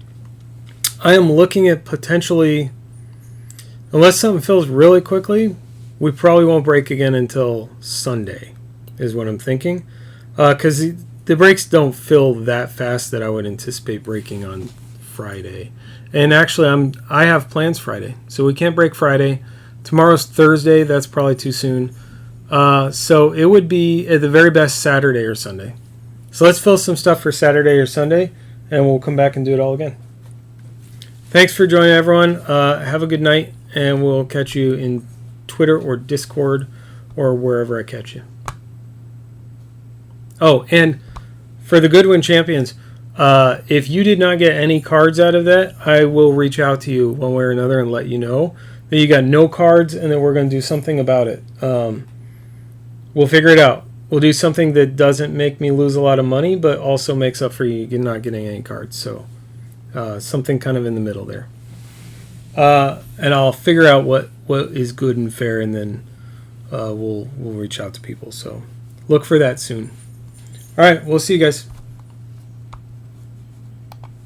I am looking at potentially, unless something fills really quickly, we probably won't break again until Sunday, is what I'm thinking. Because the breaks don't fill that fast that I would anticipate breaking on Friday. And actually, I have plans Friday, so we can't break Friday. Tomorrow's Thursday. That's probably too soon. So it would be at the very best Saturday or Sunday. So let's fill some stuff for Saturday or Sunday, and we'll come back and do it all again. Thanks for joining, everyone. Have a good night, and we'll catch you in Twitter or Discord or wherever I catch you. Oh, and for the Goodwin Champions, if you did not get any cards out of that, I will reach out to you one way or another and let you know that you got no cards, and then we're going to do something about it. We'll figure it out. We'll do something that doesn't make me lose a lot of money, but also makes up for you not getting any cards. So something kind of in the middle there. And I'll figure out what is good and fair, and then we'll reach out to people. So look for that soon. All right, we'll see you guys.